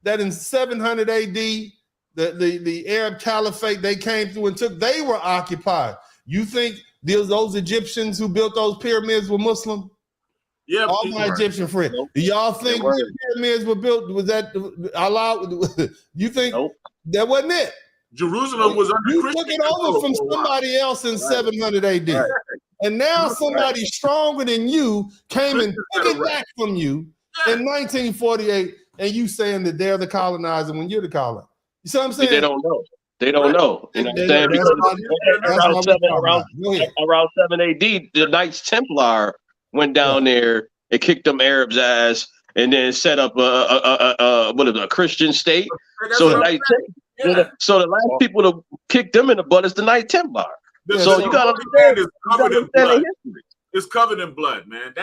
that in 700 AD, the Arab Caliphate, they came through and they were occupied. You think those Egyptians who built those pyramids were Muslim? Yeah, all my Egyptian friends. Do y'all think the pyramids were built? Was that Allah? You think that wasn't it?
Jerusalem was under
you took it over from somebody else in 700 AD. And now somebody stronger than you came and took it back from you in 1948, and you saying that they're the colonizer when you're the colonizer. You see what I'm saying?
They don't know. They don't know. You know what I'm saying? Because around 7 AD, the Knights Templar went down there and kicked them Arabs' ass, and then set up a Christian state. So the Knights So the last people to kick them in the butt is the Knight Templar. So you got to understand
it's covered in blood, man.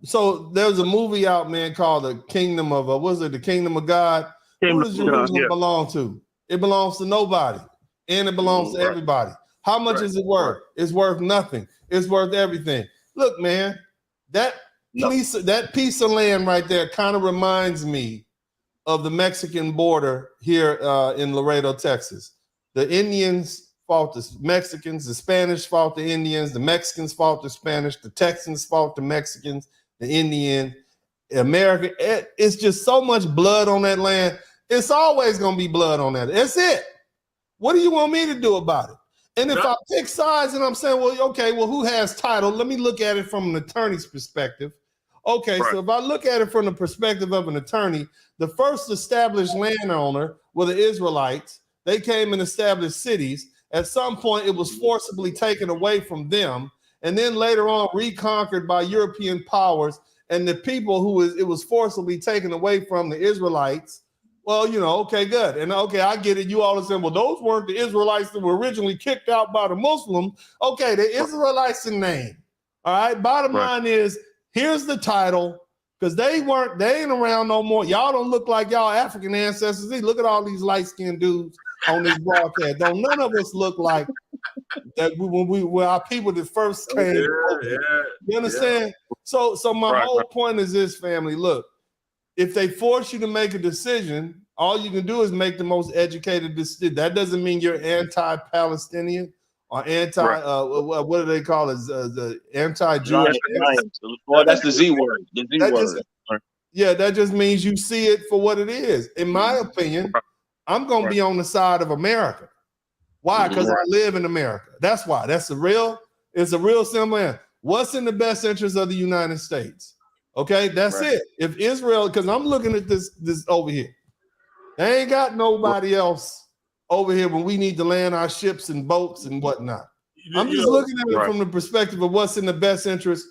So there's a movie out, man, called The Kingdom of the Kingdom of God? Who does Jerusalem belong to? It belongs to nobody, and it belongs to everybody. How much is it worth? It's worth nothing. It's worth everything. Look, man, that piece of land right there kind of reminds me of the Mexican border here in Laredo, Texas. The Indians fought the Mexicans, the Spanish fought the Indians, the Mexicans fought the Spanish, the Texans fought the Mexicans, the Indian, America. It's just so much blood on that land. It's always going to be blood on that. That's it. What do you want me to do about it? And if I pick sides and I'm saying, well, okay, well, who has title? Let me look at it from an attorney's perspective. Okay, so if I look at it from the perspective of an attorney, the first established landowner were the Israelites. They came and established cities. At some point, it was forcibly taken away from them, and then later on reconquered by European powers. And the people who it was forcibly taken away from, the Israelites, well, you know, okay, good. And okay, I get it. You all are saying, well, those weren't the Israelites that were originally kicked out by the Muslims. Okay, the Israelites in name. All right. Bottom line is, here's the title, because they ain't around no more. Y'all don't look like y'all African ancestors. Look at all these light-skinned dudes on this broadcast. Don't none of us look like that when our people that first came. You understand? So my whole point is this, family. Look, if they force you to make a decision, all you can do is make the most educated decision. That doesn't mean you're anti-Palestinian or anti, what do they call it? The anti-Jewish.
Well, that's the Z word. The Z word.
Yeah, that just means you see it for what it is. In my opinion, I'm going to be on the side of America. Why? Because I live in America. That's why. It's a real simple answer. What's in the best interest of the United States? Okay, that's it. If Israel, because I'm looking at this over here, they ain't got nobody else over here when we need to land our ships and boats and whatnot. I'm just looking at it from the perspective of what's in the best interest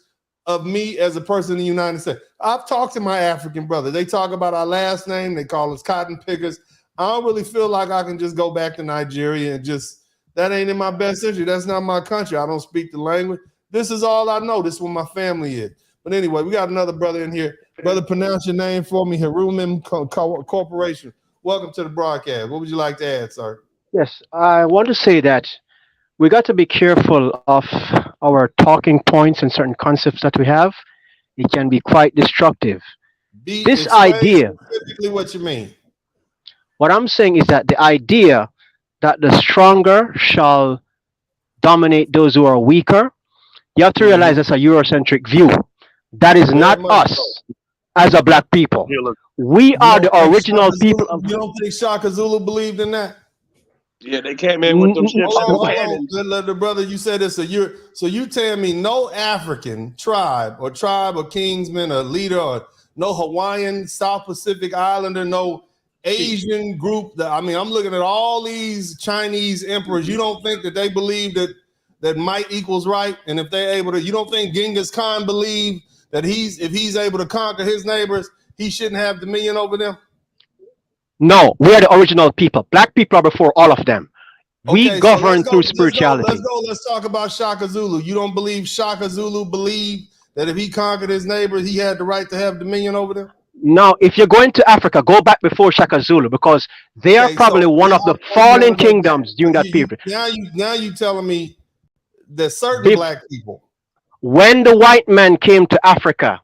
of me as a person in the United States. I've talked to my African brother. They talk about our last name. They call us cotton pickers. I don't really feel like I can just go back to Nigeria and that ain't in my best interest. That's not my country. I don't speak the language. This is all I know. This is where my family is. But anyway, we got another brother in here. Brother, pronounce your name for me. Harumim Corporation. Welcome to the broadcast. What would you like to add, sir?
Yes, I want to say that we got to be careful of our talking points and certain concepts that we have. It can be quite destructive. This idea,
specifically what you mean?
What I'm saying is that the idea that the stronger shall dominate those who are weaker, you have to realize that's a Eurocentric view. That is not us as a black people. We are the original people.
You don't think Shaka Zulu believed in that?
Yeah, they came in with them ships.
The brother, you said this. So you telling me no African tribe or kingsman or leader or no Hawaiian, South Pacific Islander, no Asian group. I'm looking at all these Chinese emperors. You don't think that they believe that might equals right? And if they're able to, you don't think Genghis Khan believed that if he's able to conquer his neighbors, he shouldn't have dominion over them?
No, we are the original people. Black people are before all of them. We govern through spirituality.
Let's talk about Shaka Zulu. You don't believe Shaka Zulu believed that if he conquered his neighbors, he had the right to have dominion over them?
No, if you're going to Africa, go back before Shaka Zulu, because they are probably one of the fallen kingdoms during that period.
Now you telling me that certain black people.
When the white man came to Africa,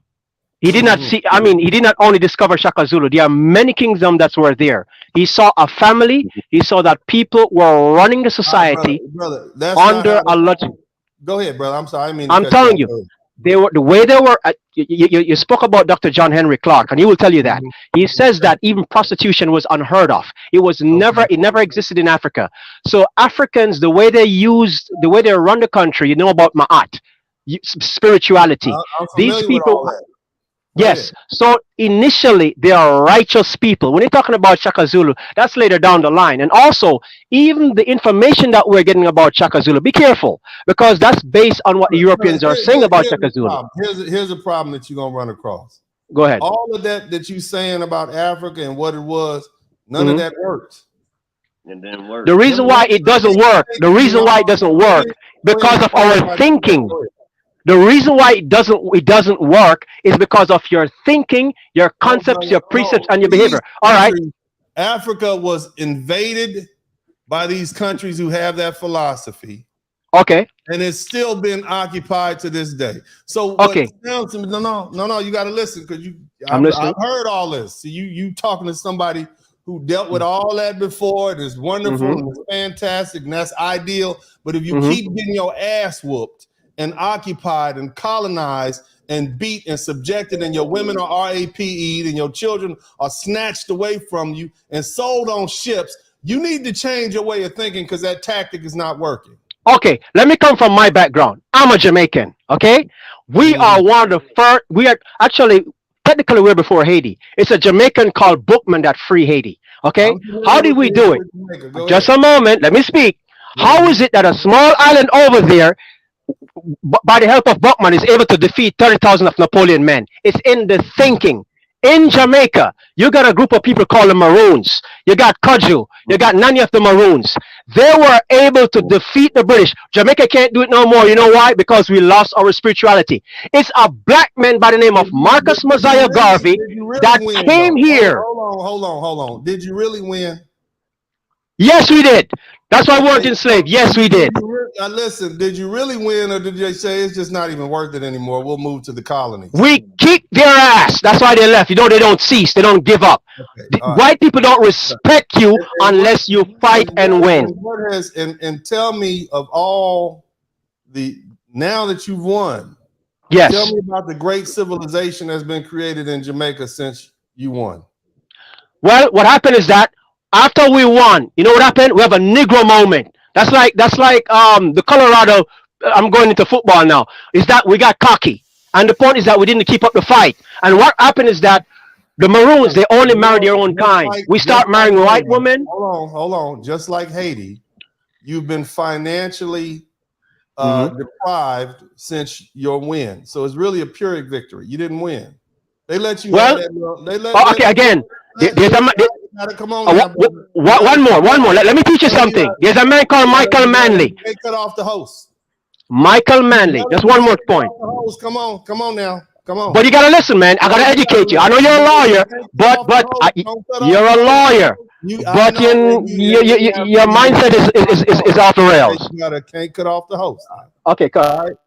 he did not see, he did not only discover Shaka Zulu. There are many kingdoms that were there. He saw a family. He saw that people were running the society under a lot.
Go ahead, brother. I'm sorry.
I'm telling you, they were the way they were. You spoke about Dr. John Henry Clark, and he will tell you that. He says that even prostitution was unheard of. It was never existed in Africa. So Africans, the way they run the country, you know about Ma'at, spirituality. These people. Yes. So initially, they are righteous people. When you're talking about Shaka Zulu, that's later down the line. And also, even the information that we're getting about Shaka Zulu, be careful, because that's based on what the Europeans are saying about Shaka Zulu.
Here's a problem that you're going to run across.
Go ahead.
All of that you're saying about Africa and what it was, none of that works.
And then work.
The reason why it doesn't work, because of our thinking. The reason why it doesn't work is because of your thinking, your concepts, your precepts, and your behavior. All right.
Africa was invaded by these countries who have that philosophy.
Okay.
And it's still been occupied to this day. So
okay.
No, you got to listen because
I'm listening.
I've heard all this. So you talking to somebody who dealt with all that before. It's wonderful and it's fantastic and that's ideal. But if you keep getting your ass whooped and occupied and colonized and beat and subjected, and your women are RAPE'd and your children are snatched away from you and sold on ships, you need to change your way of thinking because that tactic is not working.
Okay, let me come from my background. I'm a Jamaican, okay? We are one of the first, we are actually, technically we're before Haiti. It's a Jamaican called Bookman that free Haiti, okay? How did we do it? Just a moment, let me speak. How is it that a small island over there, by the help of Buckman, is able to defeat 30,000 of Napoleon men? It's in the thinking. In Jamaica, you got a group of people called the Maroons. You got Kudju. You got Nani of the Maroons. They were able to defeat the British. Jamaica can't do it no more. You know why? Because we lost our spirituality. It's a black man by the name of Marcus Mosiah Garvey that came here.
Hold on. Did you really win?
Yes, we did. That's why we weren't enslaved. Yes, we did.
Listen, did you really win, or did they say it's just not even worth it anymore? We'll move to the colonies.
We kicked their ass. That's why they left. You know, they don't cease. They don't give up. White people don't respect you unless you fight and win.
And tell me of all now that you've won.
Yes.
Tell me about the great civilization that's been created in Jamaica since you won.
Well, what happened is that after we won, you know what happened? We have a Negro moment. That's like the Colorado. I'm going into football now. Is that we got cocky, and the point is that we didn't keep up the fight. And what happened is that the Maroons, they only marry their own kind. We start marrying white women.
Hold on. Just like Haiti, you've been financially deprived since your win. So it's really a Pyrrhic victory. You didn't win. They let you.
Well, again. There's
come on.
One more. Let me teach you something. There's a man called Michael Manley.
They cut off the host.
Michael Manley. Just one more point.
Come on now. Come on.
But you gotta listen, man. I gotta educate you. I know you're a lawyer, but you're a lawyer. But your mindset is off the rails.
You can't cut off the host.
Okay, cut.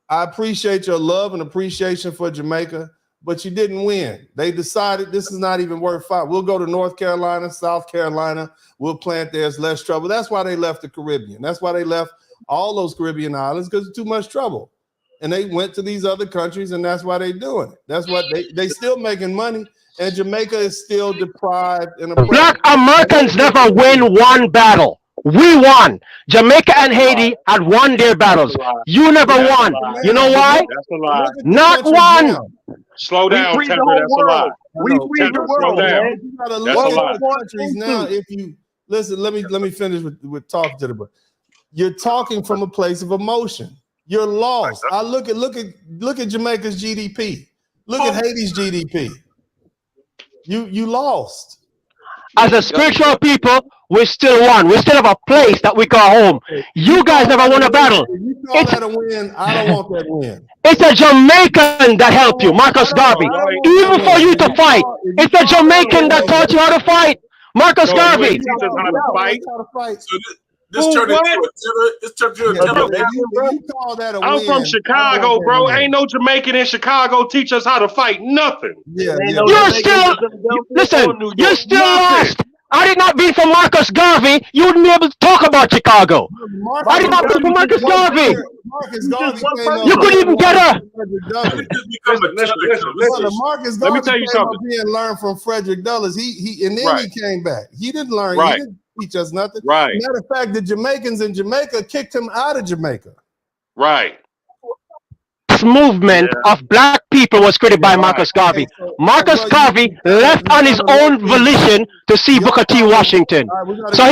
I appreciate your love and appreciation for Jamaica, but you didn't win. They decided this is not even worth fighting. We'll go to North Carolina, South Carolina. We'll plant there's less trouble. That's why they left the Caribbean. That's why they left all those Caribbean islands, because it's too much trouble. And they went to these other countries, and that's why they're doing it. That's what they still making money, and Jamaica is still deprived.
Black Americans never win one battle. We won. Jamaica and Haiti had won their battles. You never won. You know why?
That's a lie.
Not one.
Slow down, Temper. That's a lie.
We freed the world. You gotta look at the countries now. If you listen, let me finish with talking to the book. You're talking from a place of emotion. You're lost. I look at Jamaica's GDP. Look at Haiti's GDP. You lost.
As a spiritual people, we still won. We still have a place that we call home. You guys never won a battle.
You call that a win? I don't want that win.
It's a Jamaican that helped you, Marcus Garvey. Even for you to fight, it's a Jamaican that taught you how to fight, Marcus Garvey.
This turned into a
I'm from Chicago, bro. Ain't no Jamaican in Chicago teach us how to fight nothing.
You're still lost. I did not be for Marcus Garvey, you wouldn't be able to talk about Chicago. I did not be for Marcus Garvey. You couldn't even get her.
Let me tell you something.
Being learned from Frederick Douglass. He came back. He didn't learn.
Right.
He didn't teach us nothing.
Right.
Matter of fact, the Jamaicans in Jamaica kicked him out of Jamaica.
Right.
This movement of black people was created by Marcus Garvey. Marcus Garvey left on his own volition to see Booker T. Washington. So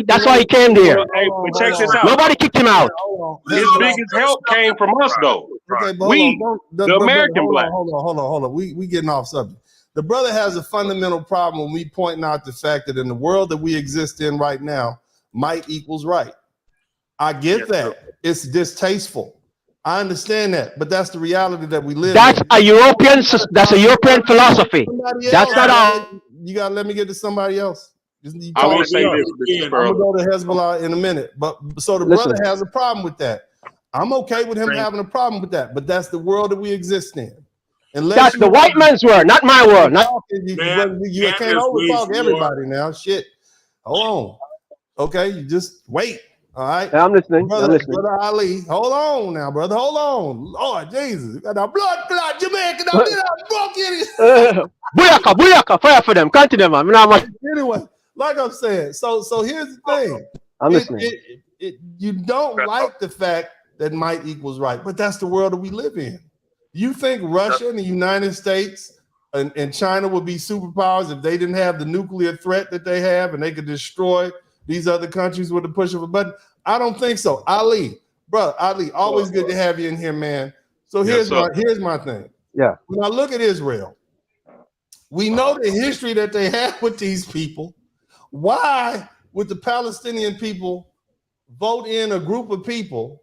that's why he came there.
Hey, but check this out.
Nobody kicked him out.
His biggest help came from us, though. The American black.
Hold on. We getting off subject. The brother has a fundamental problem when we pointing out the fact that in the world that we exist in right now, might equals right. I get that. It's distasteful. I understand that, but that's the reality that we live in.
That's a European philosophy. That's not all.
You gotta let me get to somebody else. I
will say this,
I'm gonna go to Hezbollah in a minute, but so the brother has a problem with that. I'm okay with him having a problem with that, but that's the world that we exist in.
That's the white man's world, not my world.
You can't overtalk everybody now. Shit. Hold on. Okay, you just wait. All right.
I'm listening.
Brother Ali. Hold on now, brother. Hold on. Lord Jesus. You got a blood clot, Jamaica.
Booyaka, fire for them. Continue, man.
Anyway, like I'm saying, so here's the thing.
I'm listening.
You don't like the fact that might equals right, but that's the world that we live in. You think Russia and the United States and China would be superpowers if they didn't have the nuclear threat that they have and they could destroy these other countries with the push of a button? I don't think so. Ali, always good to have you in here, man. So here's my thing.
Yeah.
When I look at Israel, we know the history that they have with these people. Why would the Palestinian people vote in a group of people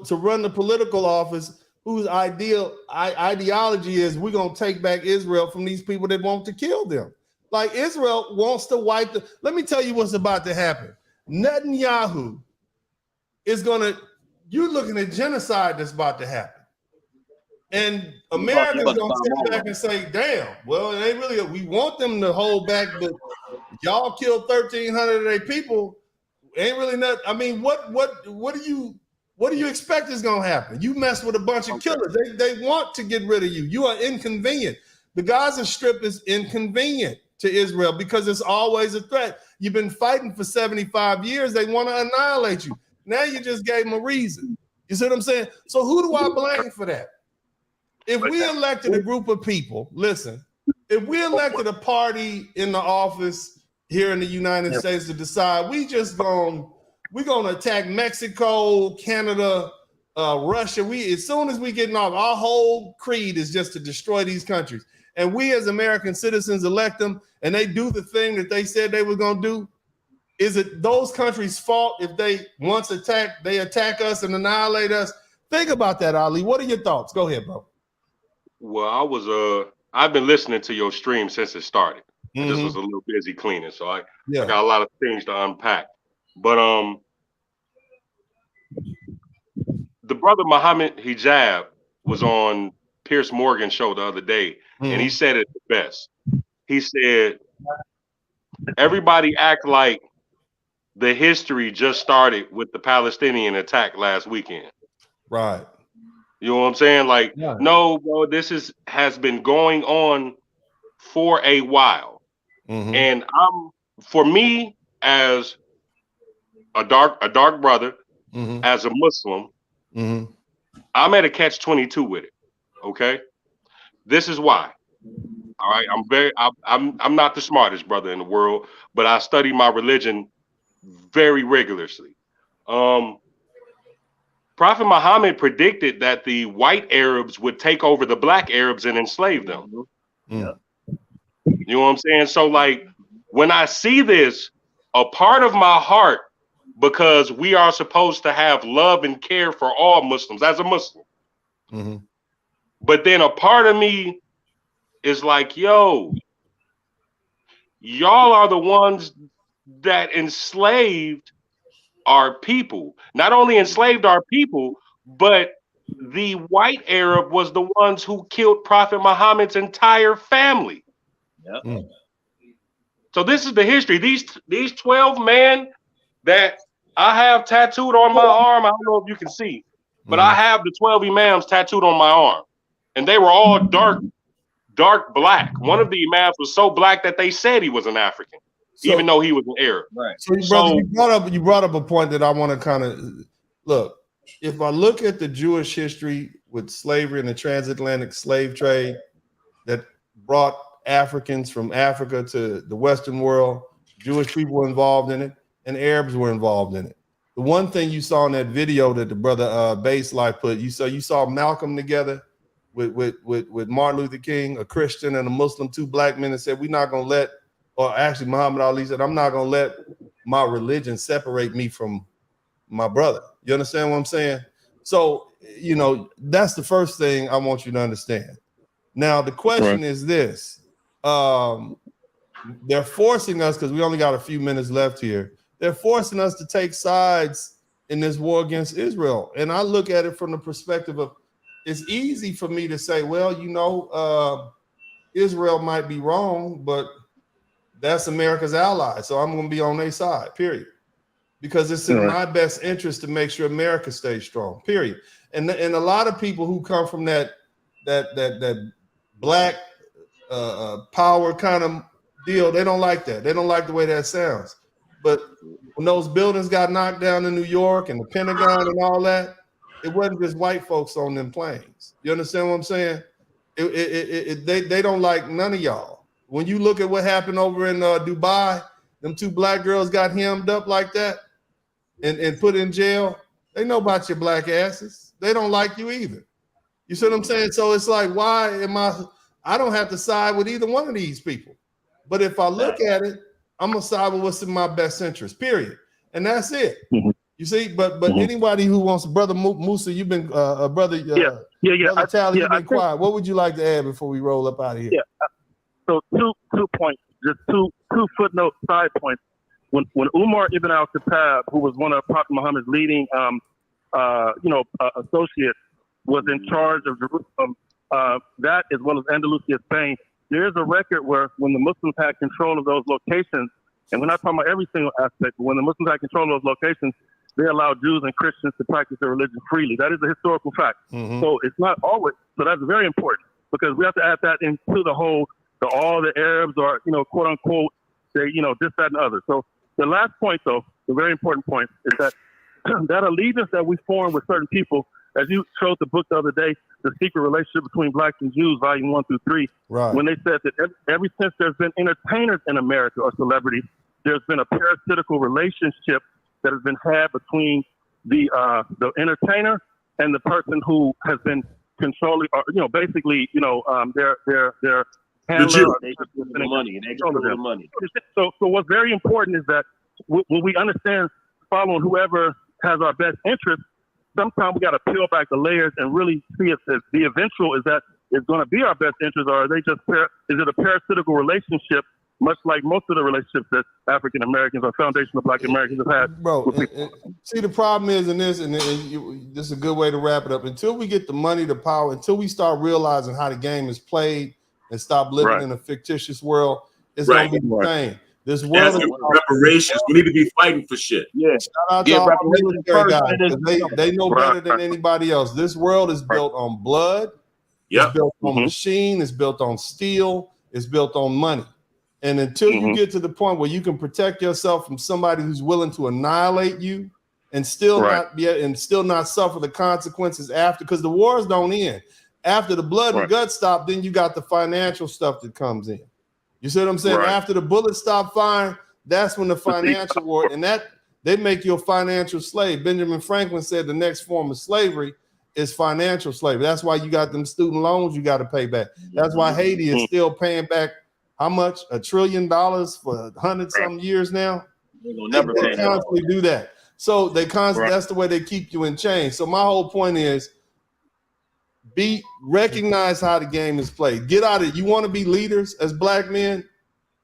to run the political office whose ideology is we're going to take back Israel from these people that want to kill them? Like Israel wants to wipe the... Let me tell you what's about to happen. Netanyahu is going to... You're looking at genocide that's about to happen. And Americans going to sit back and say, damn, well, it ain't really... We want them to hold back, but y'all killed 1,300 of their people. Ain't really not... I mean, what do you expect is going to happen? You mess with a bunch of killers. They want to get rid of you. You are inconvenient. The Gaza Strip is inconvenient to Israel because it's always a threat. You've been fighting for 75 years. They want to annihilate you. Now you just gave them a reason. You see what I'm saying? So who do I blame for that? If we elected a group of people, listen, if we elected a party in the office here in the United States to decide we're going to attack Mexico, Canada, Russia. As soon as we get off, our whole creed is just to destroy these countries. And we as American citizens elect them and they do the thing that they said they were going to do. Is it those countries' fault if they attack us and annihilate us? Think about that, Ali. What are your thoughts? Go ahead, bro.
Well, I've been listening to your stream since it started. I just was a little busy cleaning, so I got a lot of things to unpack. But the brother Muhammad Hijab was on Piers Morgan's show the other day, and he said it the best. He said, everybody act like the history just started with the Palestinian attack last weekend.
Right.
You know what I'm saying? Like, no, bro, this has been going on for a while. And for me, as a dark brother, as a Muslim, I'm at a catch-22 with it. Okay, this is why. All right, I'm not the smartest brother in the world, but I study my religion very rigorously. Prophet Muhammad predicted that the white Arabs would take over the black Arabs and enslave them. You know what I'm saying? So, like, when I see this, a part of my heart, because we are supposed to have love and care for all Muslims as a Muslim. But then a part of me is like, yo, y'all are the ones that enslaved our people. Not only enslaved our people, but the white Arab was the ones who killed Prophet Muhammad's entire family. So this is the history. These 12 men that I have tattooed on my arm, I don't know if you can see, but I have the 12 imams tattooed on my arm. And they were all dark black. One of the imams was so black that they said he was an African, even though he was an Arab.
Right. So you brought up a point that I want to kind of look. If I look at the Jewish history with slavery and the transatlantic slave trade that brought Africans from Africa to the Western world, Jewish people were involved in it, and Arabs were involved in it. The one thing you saw in that video that the brother Base Life put, you saw Malcolm together with Martin Luther King, a Christian and a Muslim, two black men, and said, we're not going to let, or actually Muhammad Ali said, I'm not going to let my religion separate me from my brother. You understand what I'm saying? So, you know, that's the first thing I want you to understand. Now, the question is this. they're forcing us, because we only got a few minutes left here. They're forcing us to take sides in this war against Israel. And I look at it from the perspective of, it's easy for me to say, well, Israel might be wrong, but that's America's ally. So I'm going to be on their side, period. Because it's in my best interest to make sure America stays strong, period. And a lot of people who come from that black power kind of deal, they don't like that. They don't like the way that sounds. But when those buildings got knocked down in New York and the Pentagon and all that, it wasn't just white folks on them planes. You understand what I'm saying? They don't like none of y'all. When you look at what happened over in Dubai, them 2 black girls got hemmed up like that and put in jail. They know about your black asses. They don't like you either. You see what I'm saying? So it's like, why am I don't have to side with either one of these people. But if I look at it, I'm gonna side with what's in my best interest, period. And that's it. You see, but anybody who wants, Brother Musa, you've been brother Brother Tally, you've been quiet. What would you like to add before we roll up out of here?
Yeah. So two points, just two footnote side points. When Umar ibn al-Khattab, who was one of Prophet Muhammad's leading associates, was in charge of Jerusalem, that as well as Andalusia, Spain, there is a record where when the Muslims had control of those locations, and we're not talking about every single aspect, but when the Muslims had control of those locations, they allowed Jews and Christians to practice their religion freely. That is a historical fact. So it's not always, so that's very important, because we have to add that into the whole, all the Arabs are, quote unquote, they, this, that, and the other. So the last point, though, the very important point, is that that allegiance that we form with certain people, as you showed the book the other day, The Secret Relationship Between Blacks and Jews, volume 1 through 3, when they said that ever since there's been entertainers in America or celebrities, there's been a parasitical relationship that has been had between the entertainer and the person who has been controlling, or basically, their handler.
They control the money. They control the money.
So what's very important is that when we understand following whoever has our best interest, sometimes we got to peel back the layers and really see if the eventual is that it's going to be our best interest, or are they just is it a parasitical relationship, much like most of the relationships that African Americans or foundational Black Americans have had?
Bro, see, the problem is in this, and this is a good way to wrap it up. Until we get the money, the power, until we start realizing how the game is played and stop living in a fictitious world, it's going to be the same. This world is
reparations. We need to be fighting for shit.
Yeah. Shout out to all the military guys. They know better than anybody else. This world is built on blood. It's built on machine. It's built on steel. It's built on money. And until you get to the point where you can protect yourself from somebody who's willing to annihilate you and still not suffer the consequences after, because the wars don't end. After the blood and guts stop, then you got the financial stuff that comes in. You see what I'm saying? After the bullets stop firing, that's when the financial war, and that they make you a financial slave. Benjamin Franklin said the next form of slavery is financial slavery. That's why you got them student loans you got to pay back. That's why Haiti is still paying back how much? $1 trillion for 100-some years now. They constantly do that. So they constantly, that's the way they keep you in chains. So my whole point is, recognize how the game is played. Get out of it. You want to be leaders as Black men?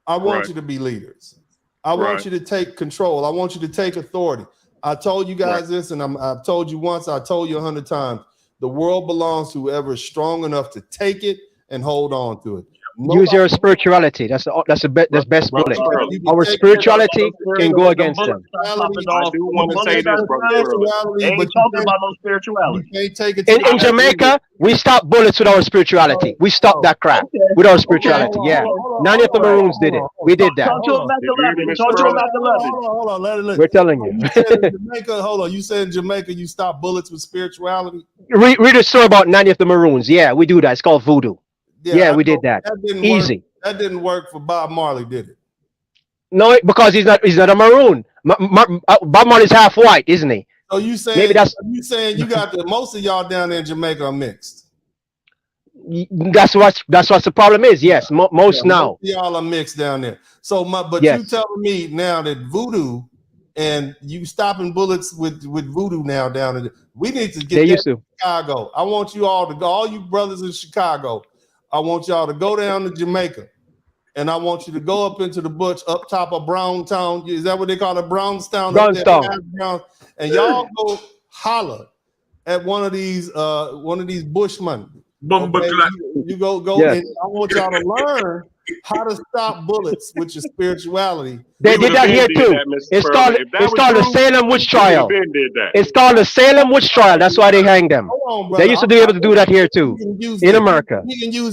I want you to be leaders. I want you to take control. I want you to take authority. I told you guys this, and I've told you once, I told you 100 times. The world belongs to whoever is strong enough to take it and hold on to it.
Use your spirituality. That's the best bullet. Our spirituality can go against them.
I do want to say this, bro. They ain't talking about no spirituality.
In Jamaica, we stop bullets with our spirituality. We stop that crap with our spirituality. Yeah. None of the Maroons did it. We did that.
Hold on.
We're telling you.
Jamaica, hold on. You said in Jamaica you stop bullets with spirituality?
Read the story about 90 of the Maroons. Yeah, we do that. It's called voodoo. Yeah, we did that. Easy.
That didn't work for Bob Marley, did it?
No, because he's not a Maroon. Bob Marley's half white, isn't he?
So you saying maybe you saying you got most of y'all down there in Jamaica are mixed?
That's what the problem is. Yes, most now.
Most of y'all are mixed down there. So you telling me now that voodoo and you stopping bullets with voodoo now down there? We need to get that to Chicago. I want you all to go, all you brothers in Chicago. I want y'all to go down to Jamaica and I want you to go up into the bush up top of Browntown. Is that what they call it? Brownstown.
Brownstown.
And y'all go holler at one of these bushmen. Okay? You go,
yes.
and I want y'all to learn how to stop bullets with your spirituality.
They did that here too. It's called the Salem witch trial. It's called the Salem witch trial. That's why they hang them. They used to be able to do that here too in America.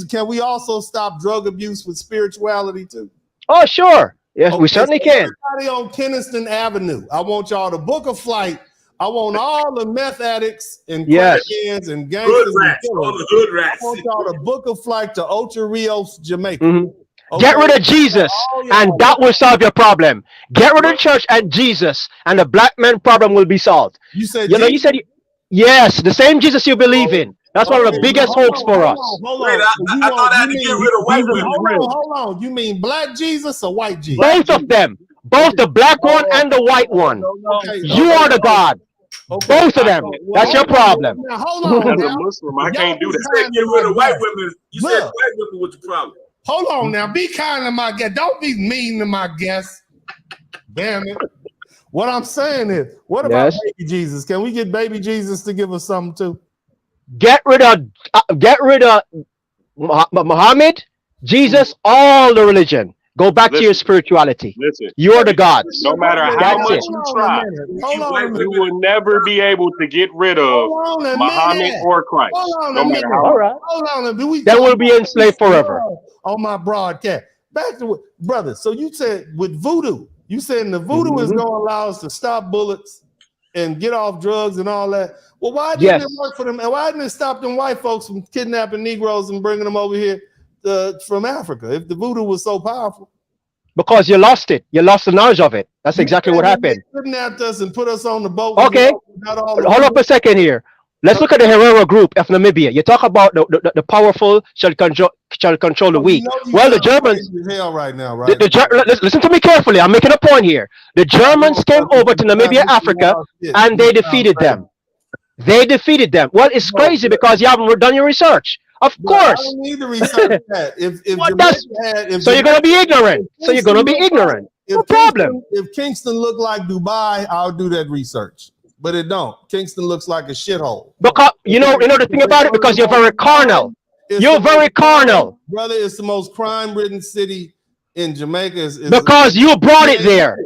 Can we also stop drug abuse with spirituality too?
Oh, sure. Yes, we certainly can.
Everybody on Keniston Avenue, I want y'all to book a flight. I want all the meth addicts and crackheads and gangsters
all the hood rats.
I want y'all to book a flight to Ocho Rios, Jamaica.
Okay. Get rid of Jesus, and that will solve your problem. Get rid of the church and Jesus, and the black man problem will be solved.
You said,
yes, the same Jesus you believe in. That's one of the biggest hoax for us.
Hold on. I thought I had to get rid of white women. Hold on. You mean black Jesus or white Jesus?
Both of them. Both the black one and the white one. You are the God. Both of them. That's your problem.
Now, hold on.
As a Muslim, I can't do that. You said get rid of white women. You said white women was the problem.
Hold on now. Be kind to my guest. Don't be mean to my guest. Damn it. What I'm saying is, what about baby Jesus? Can we get baby Jesus to give us something too?
Get rid of Muhammad, Jesus, all the religion. Go back to your spirituality. You're the gods.
No matter how much you try, you will never be able to get rid of Muhammad or Christ. No matter how.
All right.
Hold on.
That will be enslaved forever.
On my broadcast. Back to brother. So you said with voodoo, you said the voodoo is going to allow us to stop bullets and get off drugs and all that. Well, why didn't it work for them? And why didn't it stop them white folks from kidnapping Negroes and bringing them over here from Africa? If the voodoo was so powerful,
because you lost it. You lost the knowledge of it. That's exactly what happened.
They kidnapped us and put us on the boat.
Okay, hold up a second here. Let's look at the Herero group of Namibia. You talk about the powerful shall control the weak. Well, the Germans.
Hell right now, right?
Listen to me carefully. I'm making a point here. The Germans came over to Namibia, Africa, and they defeated them. They defeated them. Well, it's crazy because you haven't done your research. Of course.
I don't need to research that.
So you're going to be ignorant. No problem.
If Kingston looked like Dubai, I'll do that research. But it don't. Kingston looks like a shithole.
Because you know the thing about it, because you're very carnal. You're very carnal.
Brother, it's the most crime-ridden city in Jamaica.
Because you brought it there.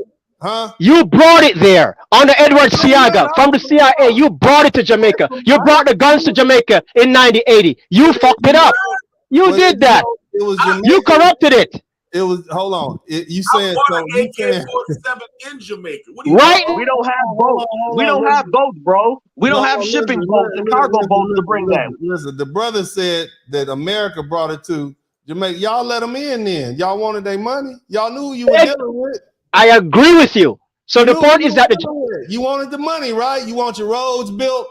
Huh?
You brought it there under Edward Siaga from the CIA. You brought it to Jamaica. You brought the guns to Jamaica in 1980. You fucked it up. You did that.
It was
you corrupted it.
It was. Hold on. You saying so? You saying
in Jamaica?
Right?
We don't have boats. We don't have boats, bro. We don't have shipping boats and cargo boats to bring that.
Listen, the brother said that America brought it to Jamaica. Y'all let them in. Then y'all wanted their money. Y'all knew who you were dealing with.
I agree with you. So the point is that
you wanted the money, right? You want your roads built.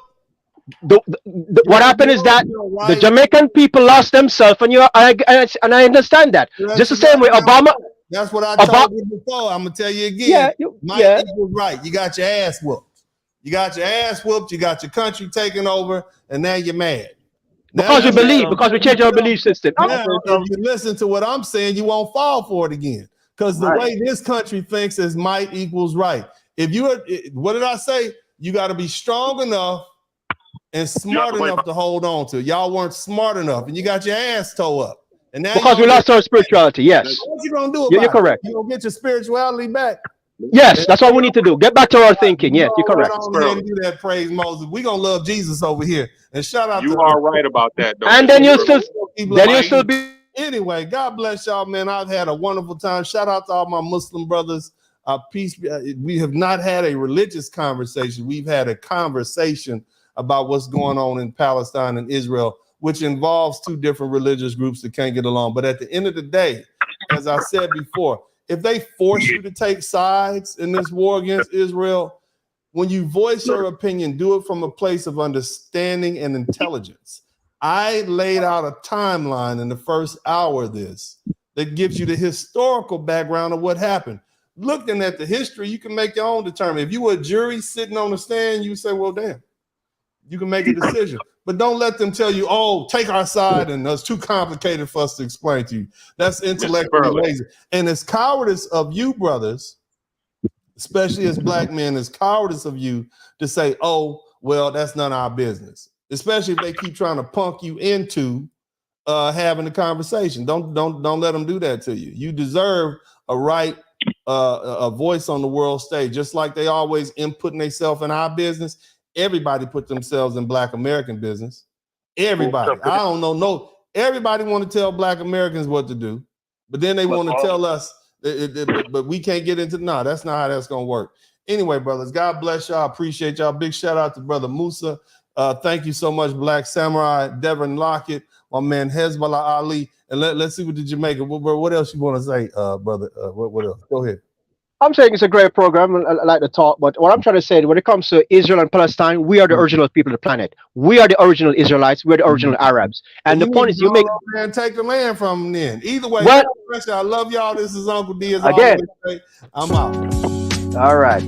What happened is that the Jamaican people lost themselves, and I understand that. Just the same way Obama.
That's what I told you before. I'm gonna tell you again. Mike was right. You got your ass whooped. You got your ass whooped. You got your country taken over, and now you're mad.
Because we believe. Because we changed our belief system.
Now, if you listen to what I'm saying, you won't fall for it again. Because the way this country thinks is might equals right. If you are, what did I say? You got to be strong enough and smart enough to hold on to. Y'all weren't smart enough, and you got your ass toe up. And now
because we lost our spirituality. Yes.
What you gonna do?
You're correct.
You gonna get your spirituality back?
Yes, that's what we need to do. Get back to our thinking. Yes, you're correct.
Do that, praise Moses. We gonna love Jesus over here, and shout out.
You are right about that, though.
And then you'll still be.
Anyway, God bless y'all, man. I've had a wonderful time. Shout out to all my Muslim brothers. Peace. We have not had a religious conversation. We've had a conversation about what's going on in Palestine and Israel, which involves two different religious groups that can't get along. But at the end of the day, as I said before, if they force you to take sides in this war against Israel, when you voice your opinion, do it from a place of understanding and intelligence. I laid out a timeline in the first hour of this that gives you the historical background of what happened. Looking at the history, you can make your own determination. If you were a jury sitting on the stand, you say, well, damn, you can make a decision. but don't let them tell you, oh, take our side, and it's too complicated for us to explain to you. That's intellectually lazy. And it's cowardice of you, brothers, especially as black men, it's cowardice of you to say, oh, well, that's none of our business. Especially if they keep trying to punk you into having a conversation. Don't let them do that to you. You deserve a right, a voice on the world stage, just like they always inputting themselves in our business. Everybody put themselves in Black American business. Everybody. I don't know. No, everybody want to tell Black Americans what to do, but then they want to tell us, but we can't get into. No, that's not how that's gonna work. Anyway, brothers, God bless y'all. Appreciate y'all. Big shout out to Brother Musa. Thank you so much, Black Samurai, Devin Lockett, my man Hezbollah Ali, and let's see what the Jamaica. What else you want to say, brother? What else? Go ahead.
I'm saying it's a great program. I like to talk, but what I'm trying to say, when it comes to Israel and Palestine, we are the original people of the planet. We are the original Israelites. We're the original Arabs. And the point is, you make
and take the land from them. Then either way,
well,
I love y'all. This is Uncle D. As
again,
always. I'm out.
All right.